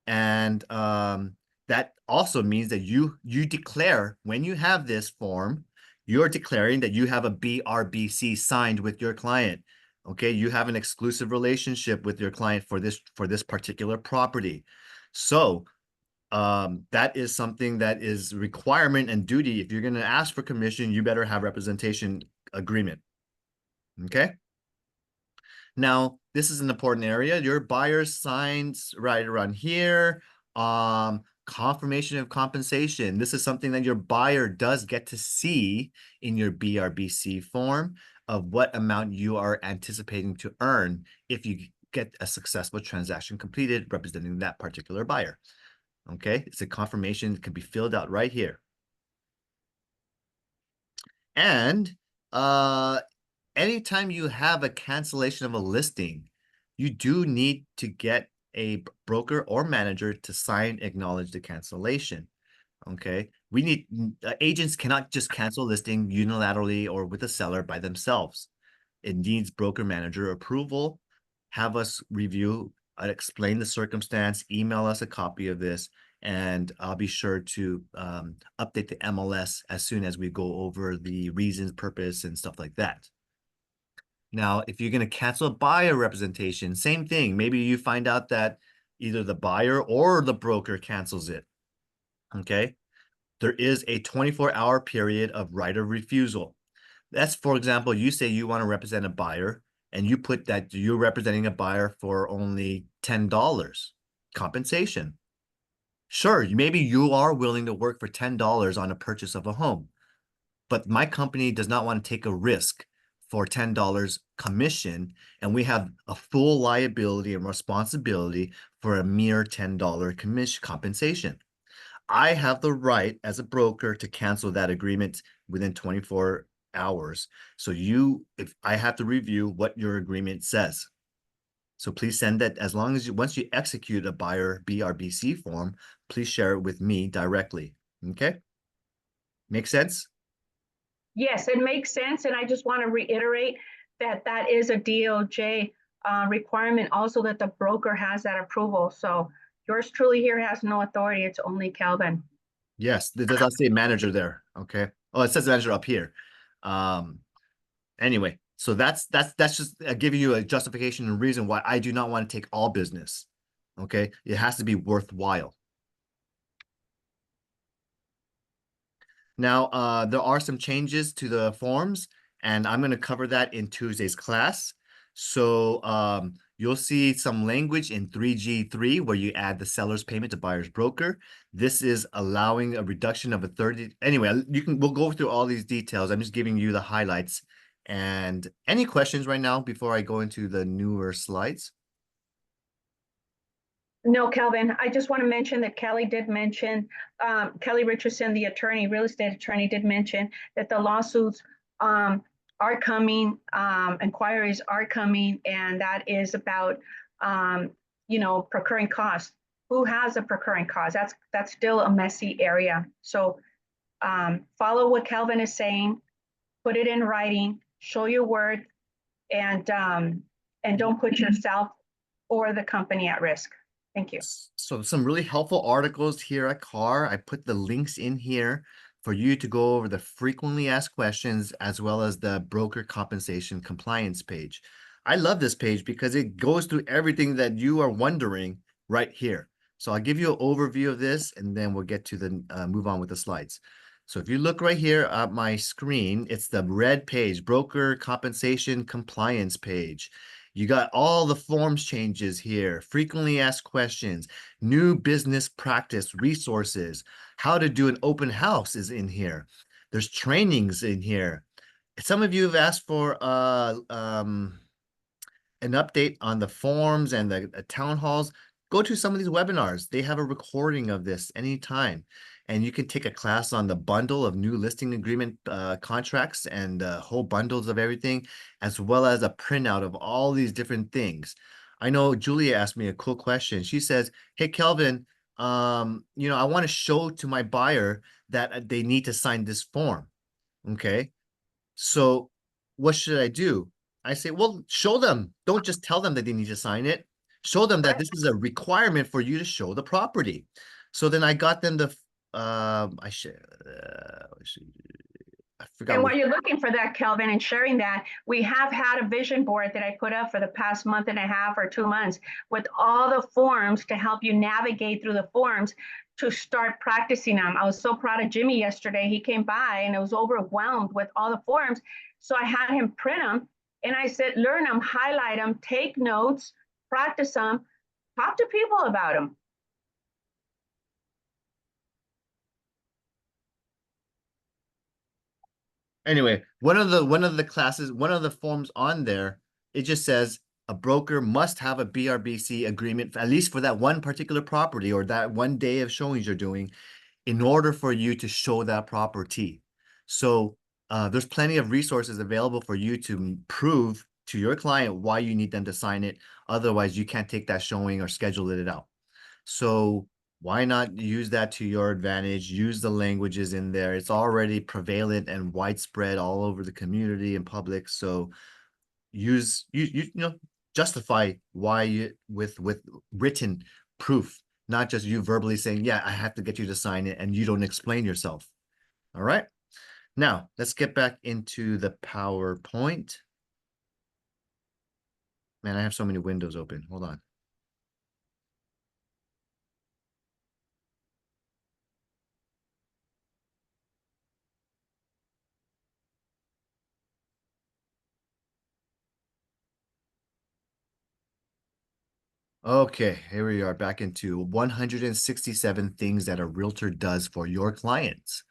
And that also means that you declare, when you have this form, you're declaring that you have a BRBC signed with your client. Okay, you have an exclusive relationship with your client for this particular property. So that is something that is requirement and duty. If you're going to ask for commission, you better have representation agreement. Okay. Now, this is an important area. Your buyer signs right around here. Confirmation of compensation. This is something that your buyer does get to see in your BRBC form of what amount you are anticipating to earn if you get a successful transaction completed representing that particular buyer. Okay, it's a confirmation that can be filled out right here. And anytime you have a cancellation of a listing, you do need to get a broker or manager to sign, acknowledge the cancellation. Okay, we need agents cannot just cancel listing unilaterally or with the seller by themselves. It needs broker manager approval. Have us review, explain the circumstance, email us a copy of this, and I'll be sure to update the MLS as soon as we go over the reasons, purpose, and stuff like that. Now, if you're going to cancel a buyer representation, same thing. Maybe you find out that either the buyer or the broker cancels it. Okay. There is a 24-hour period of right of refusal. That's, for example, you say you want to represent a buyer and you put that you're representing a buyer for only $10 compensation. Sure, maybe you are willing to work for $10 on a purchase of a home, but my company does not want to take a risk for $10 commission, and we have a full liability and responsibility for a mere $10 commission compensation. I have the right as a broker to cancel that agreement within 24 hours. So if I have to review what your agreement says. So please send that as long as once you execute a buyer BRBC form, please share it with me directly. Okay. Make sense? Yes, it makes sense. And I just want to reiterate that that is a DOJ requirement also, that the broker has that approval. So yours truly here has no authority. It's only Kelvin. Yes, it does not say manager there. Okay. Oh, it says manager up here. Anyway, so that's just giving you a justification and reason why I do not want to take all business. Okay, it has to be worthwhile. Now, there are some changes to the forms, and I'm going to cover that in Tuesday's class. So you'll see some language in 3G3 where you add the seller's payment to buyer's broker. This is allowing a reduction of a 30. Anyway, we'll go through all these details. I'm just giving you the highlights. And any questions right now before I go into the newer slides? No, Kelvin, I just want to mention that Kelly did mention, Kelly Richardson, the attorney, real estate attorney, did mention that the lawsuits are coming, inquiries are coming, and that is about, procuring costs. Who has a procuring cost? That's still a messy area. So follow what Kelvin is saying, put it in writing, show your worth, and don't put yourself or the company at risk. Thank you. So some really helpful articles here at CAR. I put the links in here for you to go over the frequently asked questions as well as the broker compensation compliance page. I love this page because it goes through everything that you are wondering right here. So I'll give you an overview of this and then we'll get to the move on with the slides. So if you look right here at my screen, it's the red page, broker compensation compliance page. You got all the forms changes here, frequently asked questions, new business practice resources, how to do an open house is in here. There's trainings in here. Some of you have asked for an update on the forms and the town halls. go to some of these webinars. They have a recording of this anytime. And you can take a class on the bundle of new listing agreement contracts and whole bundles of everything, as well as a printout of all these different things. I know Julia asked me a cool question. She says, hey, Kelvin, you know, I want to show to my buyer that they need to sign this form. Okay. So what should I do? I say, well, show them. Don't just tell them that they need to sign it. Show them that this is a requirement for you to show the property. So then I got them the, I forgot. And while you're looking for that, Kelvin, and sharing that, we have had a vision board that I put up for the past month and a half or 2 months with all the forms to help you navigate through the forms to start practicing them. I was so proud of Jimmy yesterday. He came by and I was overwhelmed with all the forms. So I had him print them and I said, learn them, highlight them, take notes, practice them, talk to people about them. Anyway, one of the classes, one of the forms on there, it just says a broker must have a BRBC agreement, at least for that one particular property or that one day of showings you're doing, in order for you to show that property. So there's plenty of resources available for you to prove to your client why you need them to sign it. Otherwise, you can't take that showing or schedule it out. So why not use that to your advantage? Use the languages in there. It's already prevalent and widespread all over the community and public. So use you know, justify why you with written proof, not just you verbally saying, yeah, I have to get you to sign it, and you don't explain yourself. All right. Now let's get back into the PowerPoint. Man, I have so many windows open. Hold on. Okay, here we are back into 167 things that a realtor does for your clients.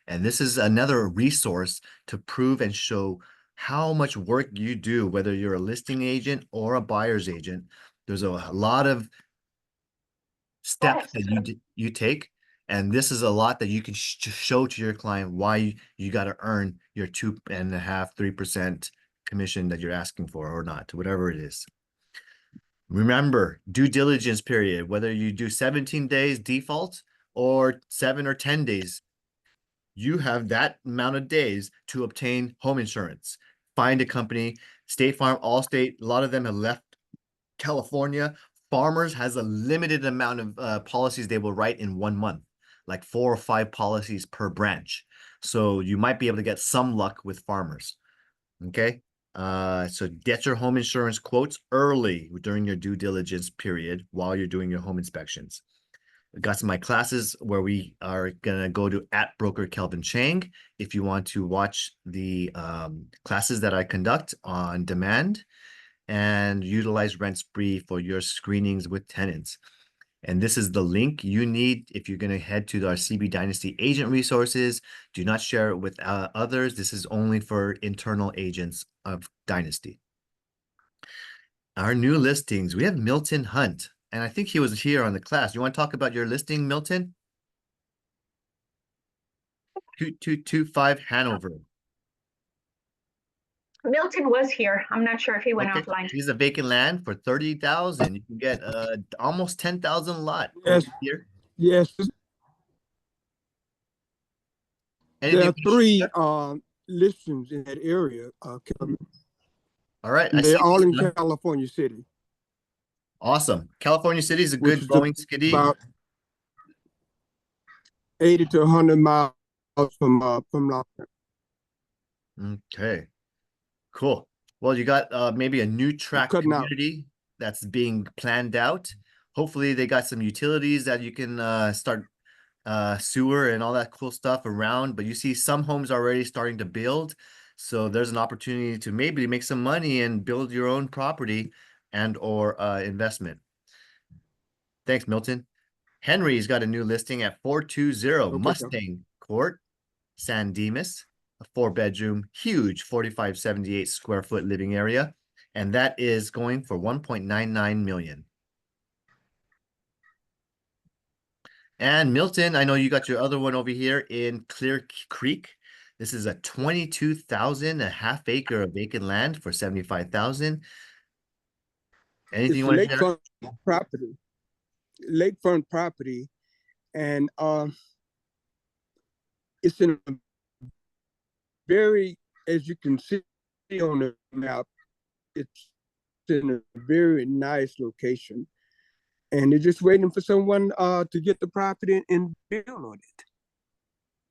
And this is another resource to prove and show how much work you do, whether you're a listing agent or a buyer's agent. There's a lot of steps that you take, and this is a lot that you can show to your client why you got to earn your 2.5%, 3% commission that you're asking for or not, whatever it is. Remember, due diligence period, whether you do 17 days default or 7 or 10 days, you have that amount of days to obtain home insurance. Find a company, State Farm, Allstate, a lot of them have left California. Farmers has a limited amount of policies they will write in 1 month, like 4 or 5 policies per branch. So you might be able to get some luck with Farmers. Okay. So get your home insurance quotes early during your due diligence period while you're doing your home inspections. I got some of my classes where we are gonna go to @broker Kelvin Chang if you want to watch the classes that I conduct on demand and utilize Rent Spree for your screenings with tenants. And this is the link you need if you're going to head to our CB Dynasty agent resources. Do not share it with others. This is only for internal agents of Dynasty. Our new listings, we have Milton Hunt, and I think he was here on the class. You want to talk about your listing, Milton? 2225 Hanover. Milton was here. I'm not sure if he went offline. He's a vacant land for 30,000. You can get almost 10,000 lot. Yes. Here. Yes. Anything There are 3 listings in that area. All right. They're all in California City. Awesome. California City is a good growing city. About 80 to 100 miles from Los Angeles. Okay. Cool. Well, you got maybe a new track community that's being planned out. Hopefully they got some utilities that you can start sewer and all that cool stuff around, but you see some homes already starting to build. So there's an opportunity to maybe make some money and build your own property and or investment. Thanks, Milton. Henry's got a new listing at 420 Mustang Court, San Dimas. A 4-bedroom, huge 4,578 square foot living area. And that is going for 1.99 million. And Milton, I know you got your other one over here in Clear Creek. This is a 22,000, a half acre of vacant land for 75,000. Anything It's you want to share? lakefront property, lakefront property, and it's in a very, as you can see on the map, it's in a very nice location, and they're just waiting for someone to get the property and build on it.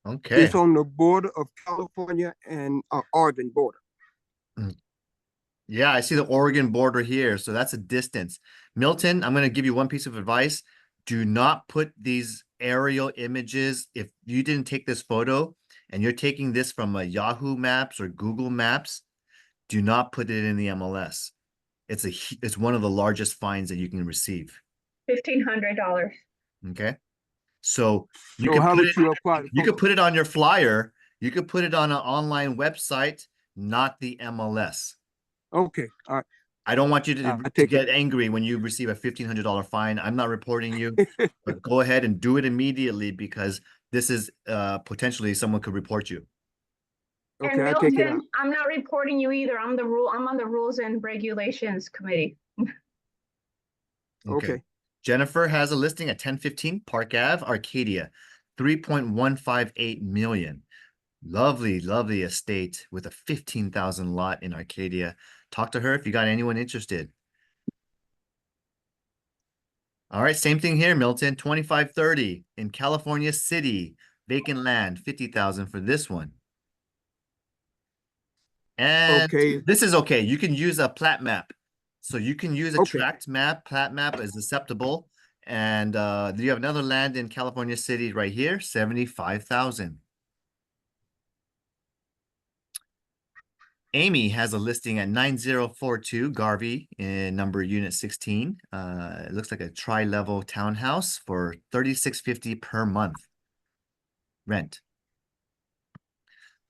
Okay. It's on the border of California and Oregon border. Yeah, I see the Oregon border here. So that's a distance. Milton, I'm going to give you one piece of advice. Do not put these aerial images. If you didn't take this photo and you're taking this from a Yahoo Maps or Google Maps, do not put it in the MLS. It's one of the largest fines that you can receive. $1,500. Okay. So you So can how put would it, you apply the you could photo? put it on your flyer. You could put it on an online website, not the MLS. Okay, all right. I don't want you I to take get angry when you receive a $1,500 fine. I'm not reporting you, it. but go ahead and do it immediately because this is potentially someone could report you. And Okay, I take it out. Milton, I'm not reporting you either. I'm on the Rules and Regulations Committee. Okay. Jennifer has a listing at 1015 Park Ave, Arcadia, 3.158 million. Lovely, lovely estate with a 15,000 lot in Arcadia. Talk to her if you got anyone interested. All right, same thing here, Milton. 2530 in California City, vacant land, 50,000 for this one. And Okay. this is okay. You can use a plat map. So you can use a Okay. tract map. Plat map is acceptable. And you have another land in California City right here, 75,000. Amy has a listing at 9042 Garvey in number unit 16. It looks like a tri-level townhouse for $36.50 per month rent.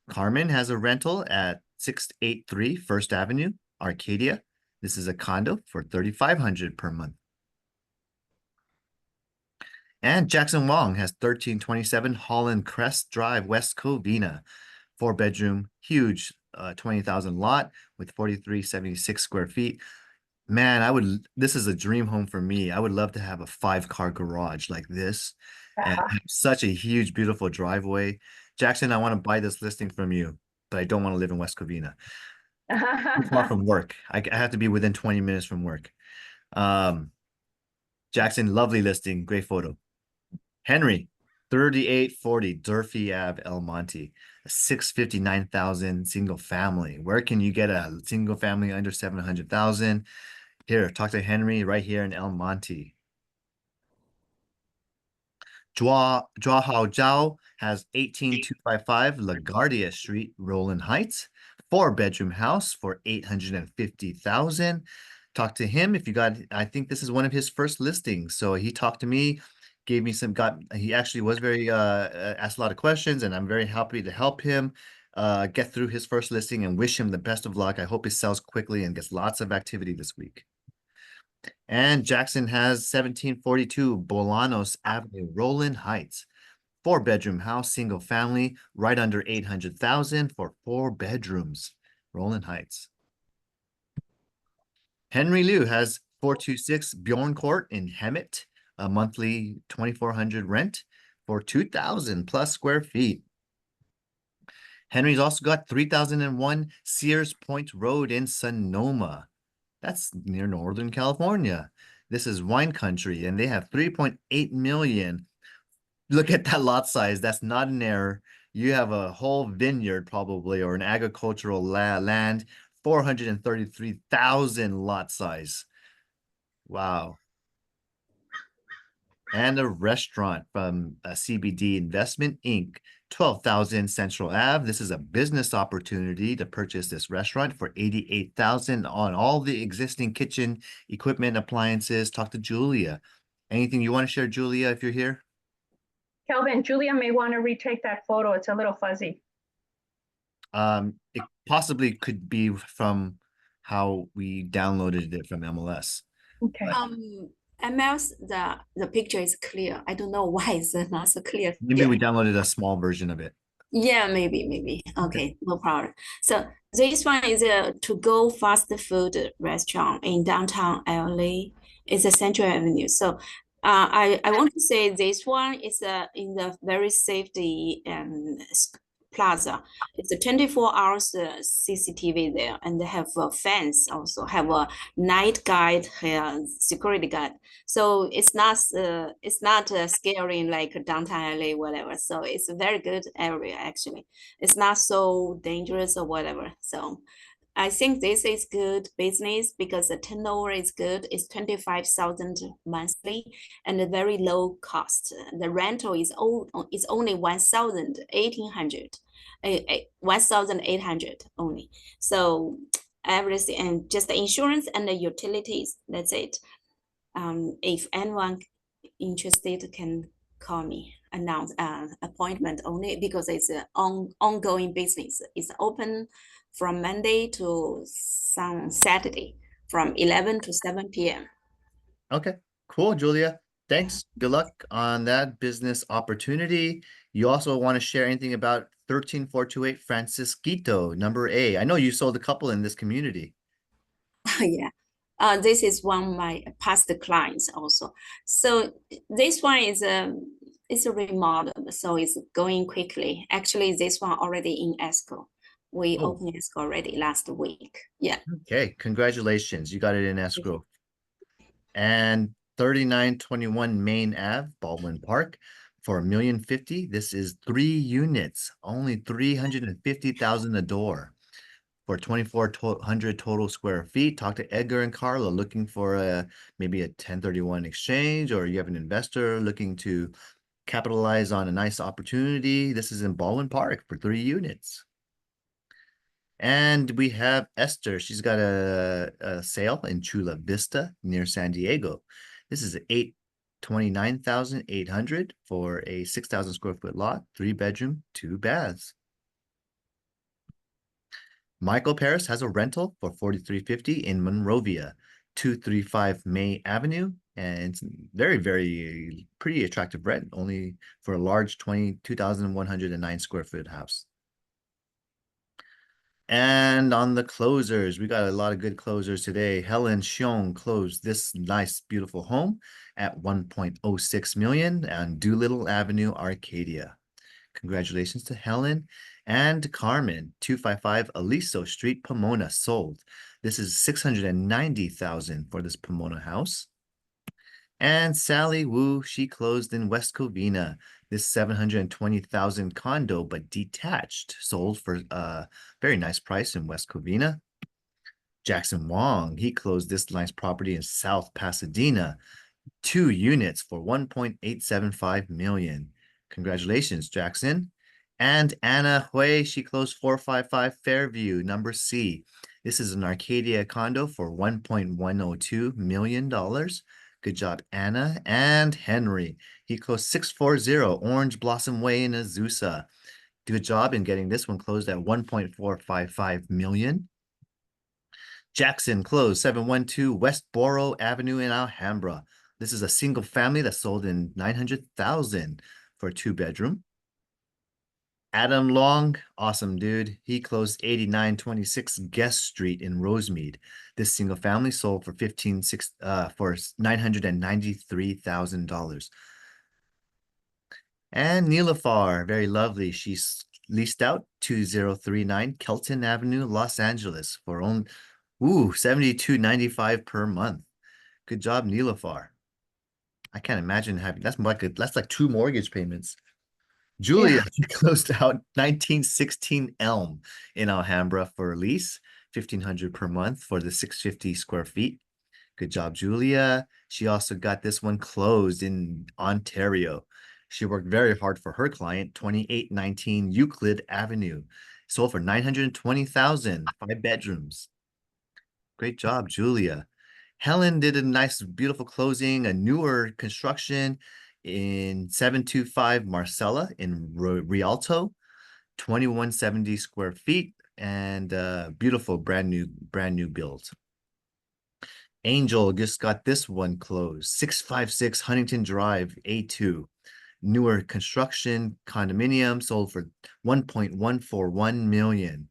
Carmen has a rental at 683 First Avenue, Arcadia. This is a condo for $3,500 per month. And Jackson Wong has 1327 Holland Crest Drive, West Covina. 4-bedroom, huge 20,000 lot with 4,376 square feet. Man, this is a dream home for me. I would love to have a 5-car garage like this and have such a huge, beautiful driveway. Jackson, I want to buy this listing from you, but I don't want to live in West Covina. Too far from work. I have to be within 20 minutes from work. Jackson, lovely listing, great photo. Henry, 3840 Durfee Ave, El Monte, 659,000 single family. Where can you get a single family under 700,000? Here, talk to Henry right here in El Monte. Hao Zhao has 18255 LaGuardia Street, Roland Heights, 4-bedroom house for 850,000. Talk to him if you got, I think this is one of his first listings. So he talked to me, gave me he actually was very, asked a lot of questions, and I'm very happy to help him get through his first listing and wish him the best of luck. I hope he sells quickly and gets lots of activity this week. And Jackson has 1742 Bolanos Avenue, Roland Heights. 4-bedroom house, single family, right under 800,000 for 4 bedrooms. Roland Heights. Henry Liu has 426 Bjorn Court in Hemet, a monthly 2,400 rent for 2,000 plus square feet. Henry's also got 3001 Sears Point Road in Sonoma. That's near Northern California. This is wine country, and they have 3.8 million. Look at that lot size. That's not an error. You have a whole vineyard probably, or an agricultural land, 433,000 lot size. Wow. And a restaurant from CBD Investment Inc. 12,000 Central Ave. This is a business opportunity to purchase this restaurant for 88,000 on all the existing kitchen equipment, appliances. Talk to Julia. Anything you want to share, Julia, if you're here? Kelvin, Julia may want to retake that photo. It's a little fuzzy. It possibly could be from how we downloaded it from MLS. Okay. MLS, the picture is clear. I don't know why it's not so clear. Maybe Yeah. we downloaded a small version of it. Yeah, maybe. Okay, no problem. So this one is a to-go fast food restaurant in downtown LA. It's a Central Avenue. So I want to say this one is in the very safety and plaza. It's a 24 hours CCTV there, and they have a fence also, have a night guide, security guard. So it's not scary like downtown LA, whatever. So it's a very good area actually. It's not so dangerous or whatever. So I think this is good business because the turnover is good. It's 25,000 monthly and a very low cost. The rental is only 1,800 only. So everything and just the insurance and the utilities. That's it. If anyone interested can call me, announce appointment only because it's an ongoing business. It's open from Monday to Saturday from 11 to 7 p.m. Okay, cool, Julia. Thanks. Good luck on that business opportunity. You also want to share anything about 13428 Francisquito, number A. I know you sold a couple in this community. Yeah. This is one of my past clients also. So this one is it's a remodel, so it's going quickly. Actually, this one already in escrow. We Oh. opened escrow already last week. Yeah. Okay, congratulations. You got it in escrow. And 3921 Main Ave, Baldwin Park, for $1,050,000. This is 3 units, only 350,000 a door for 2,400 total square feet. Talk to Edgar and Carla looking for maybe a 1031 exchange, or you have an investor looking to capitalize on a nice opportunity. This is in Baldwin Park for 3 units. And we have Esther. She's got a sale in Chula Vista near San Diego. This is 29,800 for a 6,000 square foot lot, 3 bedroom, 2 baths. Michael Paris has a rental for $4,350 in Monrovia, 235 May Avenue, and it's very pretty attractive rent, only for a large 22,109 square foot house. And on the closers, we got a lot of good closers today. Helen Xiong closed this nice, beautiful home at 1.06 million on Doolittle Avenue, Arcadia. Congratulations to Helen and Carmen. 255 Aliso Street, Pomona, sold. This is 690,000 for this Pomona house. And Sally Wu, she closed in West Covina. This 720,000 condo, but detached, sold for a very nice price in West Covina. Jackson Wong, he closed this nice property in South Pasadena, 2 units for 1.875 million. Congratulations, Jackson. And Anna Hui, she closed 455 Fairview, number C. This is an Arcadia condo for $1.102 million. Good job, Anna. And Henry, he closed 640 Orange Blossom Way in Azusa. Good job in getting this one closed at 1.455 million. Jackson closed 712 West Borough Avenue in Alhambra. This is a single family that sold in 900,000 for a 2 bedroom. Adam Long, awesome dude. He closed 8926 Guest Street in Rosemead. This single family sold for $993,000. And Nilafar, very lovely. She's leased out 2039 Kelton Avenue, Los Angeles for only $72.95 per month. Good job, Nilafar. I can't imagine having that's like 2 mortgage payments. Julia closed out 1916 Elm in Alhambra for a lease, $1,500 per month for the 650 square feet. Good job, Julia. She also got this one closed in Ontario. She worked very hard for her client, 2819 Euclid Avenue. Sold for $920,000, 5 bedrooms. Great job, Julia. Helen did a nice, beautiful closing, a newer construction in 725 Marcella in Rialto, 2170 square feet, and beautiful brand new build. Angel just got this one closed. 656 Huntington Drive, A2. Newer construction condominium sold for 1.141 million.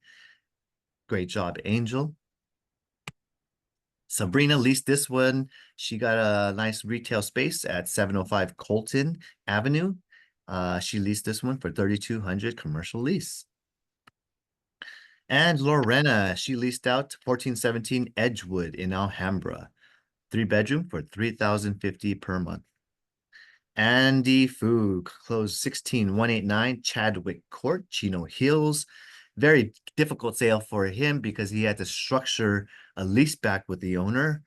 Great job, Angel. Sabrina leased this one. She got a nice retail space at 705 Colton Avenue. She leased this one for 3,200 commercial lease. And Lorena, she leased out 1417 Edgewood in Alhambra. 3-bedroom for 3,050 per month. Andy Fu closed 16189 Chadwick Court, Chino Hills. Very difficult sale for him because he had to structure a lease back with the owner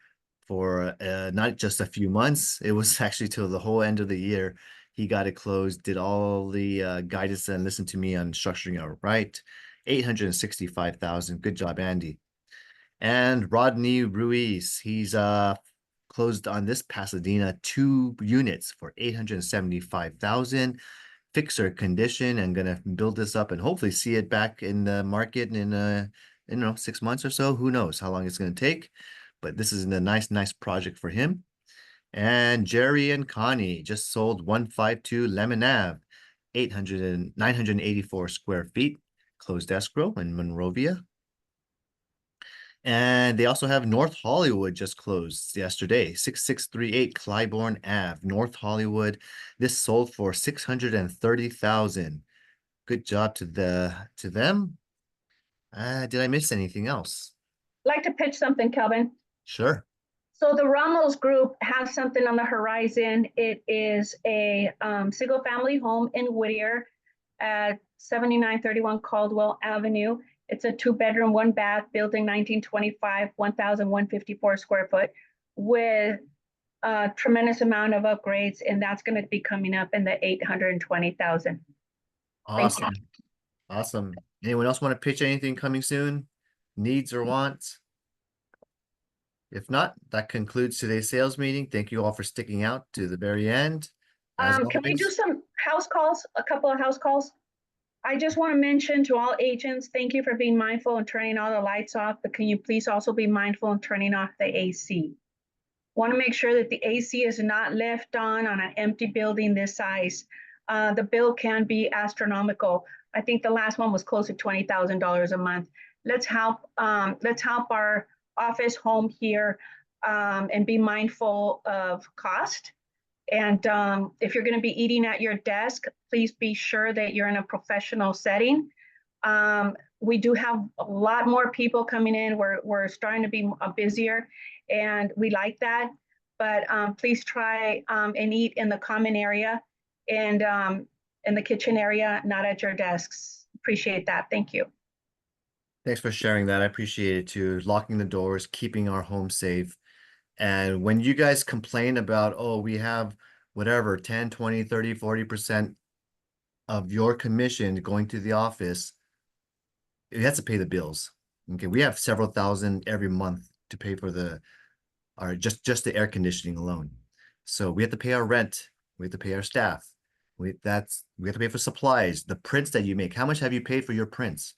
for not just a few months. It was actually till the whole end of the year. He got it closed, did all the guidance and listened to me on structuring it right. 865,000. Good job, Andy. And Rodney Ruiz, he's closed on this Pasadena 2 units for 875,000. Fixer condition, and gonna build this up and hopefully see it back in the market in 6 months or so. Who knows how long it's gonna take, but this is a nice project for him. And Jerry and Connie just sold 152 Lemon Ave, 984 square feet, closed escrow in Monrovia. And they also have North Hollywood just closed yesterday, 6638 Clybourne Ave, North Hollywood. This sold for 630,000. Good job to them. Did I miss anything else? I'd like to pitch something, Kelvin. Sure. So the Ramos Group has something on the horizon. It is a single family home in Whittier at 7931 Caldwell Avenue. It's a 2-bedroom, 1-bath, building 1925, 1,154 square foot with a tremendous amount of upgrades, and that's going to be coming up in the 820,000. Awesome. Awesome. Anyone else want to pitch anything coming soon? Needs or wants? If not, that concludes today's sales meeting. Thank you all for sticking out to the very end. Can we do some house calls, a couple of house calls? I just want to mention to all agents, thank you for being mindful and turning all the lights off, but can you please also be mindful and turning off the AC? Want to make sure that the AC is not left on an empty building this size. The bill can be astronomical. I think the last one was close to $20,000 a month. Let's help our office home here and be mindful of cost. And if you're going to be eating at your desk, please be sure that you're in a professional setting. We do have a lot more people coming in. We're starting to be busier, and we like that. But please try and eat in the common area and in the kitchen area, not at your desks. Appreciate that. Thank you. Thanks for sharing that. I appreciate it too. Locking the doors, keeping our home safe. And when you guys complain about, oh, we have whatever, 10, 20, 30, 40% of your commission going to the office, it has to pay the bills. Okay, we have several thousand every month to pay for just the air conditioning alone. So we have to pay our rent, we have to pay our staff. We have to pay for supplies, the prints that you make. How much have you paid for your prints?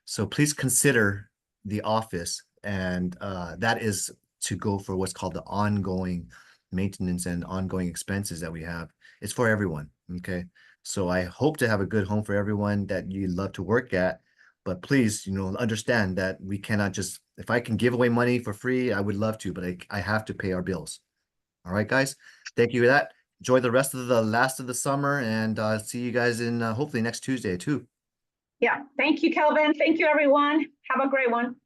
So please consider the office, and that is to go for what's called the ongoing maintenance and ongoing expenses that we have. It's for everyone, okay? So I hope to have a good home for everyone that you love to work at, but please, understand that we cannot just, if I can give away money for free, I would love to, but I have to pay our bills. All right, guys, thank you for that. Enjoy the rest of the last of the summer, and see you guys in hopefully next Tuesday too. Yeah, thank you, Kelvin. Thank you, everyone. Have a great one.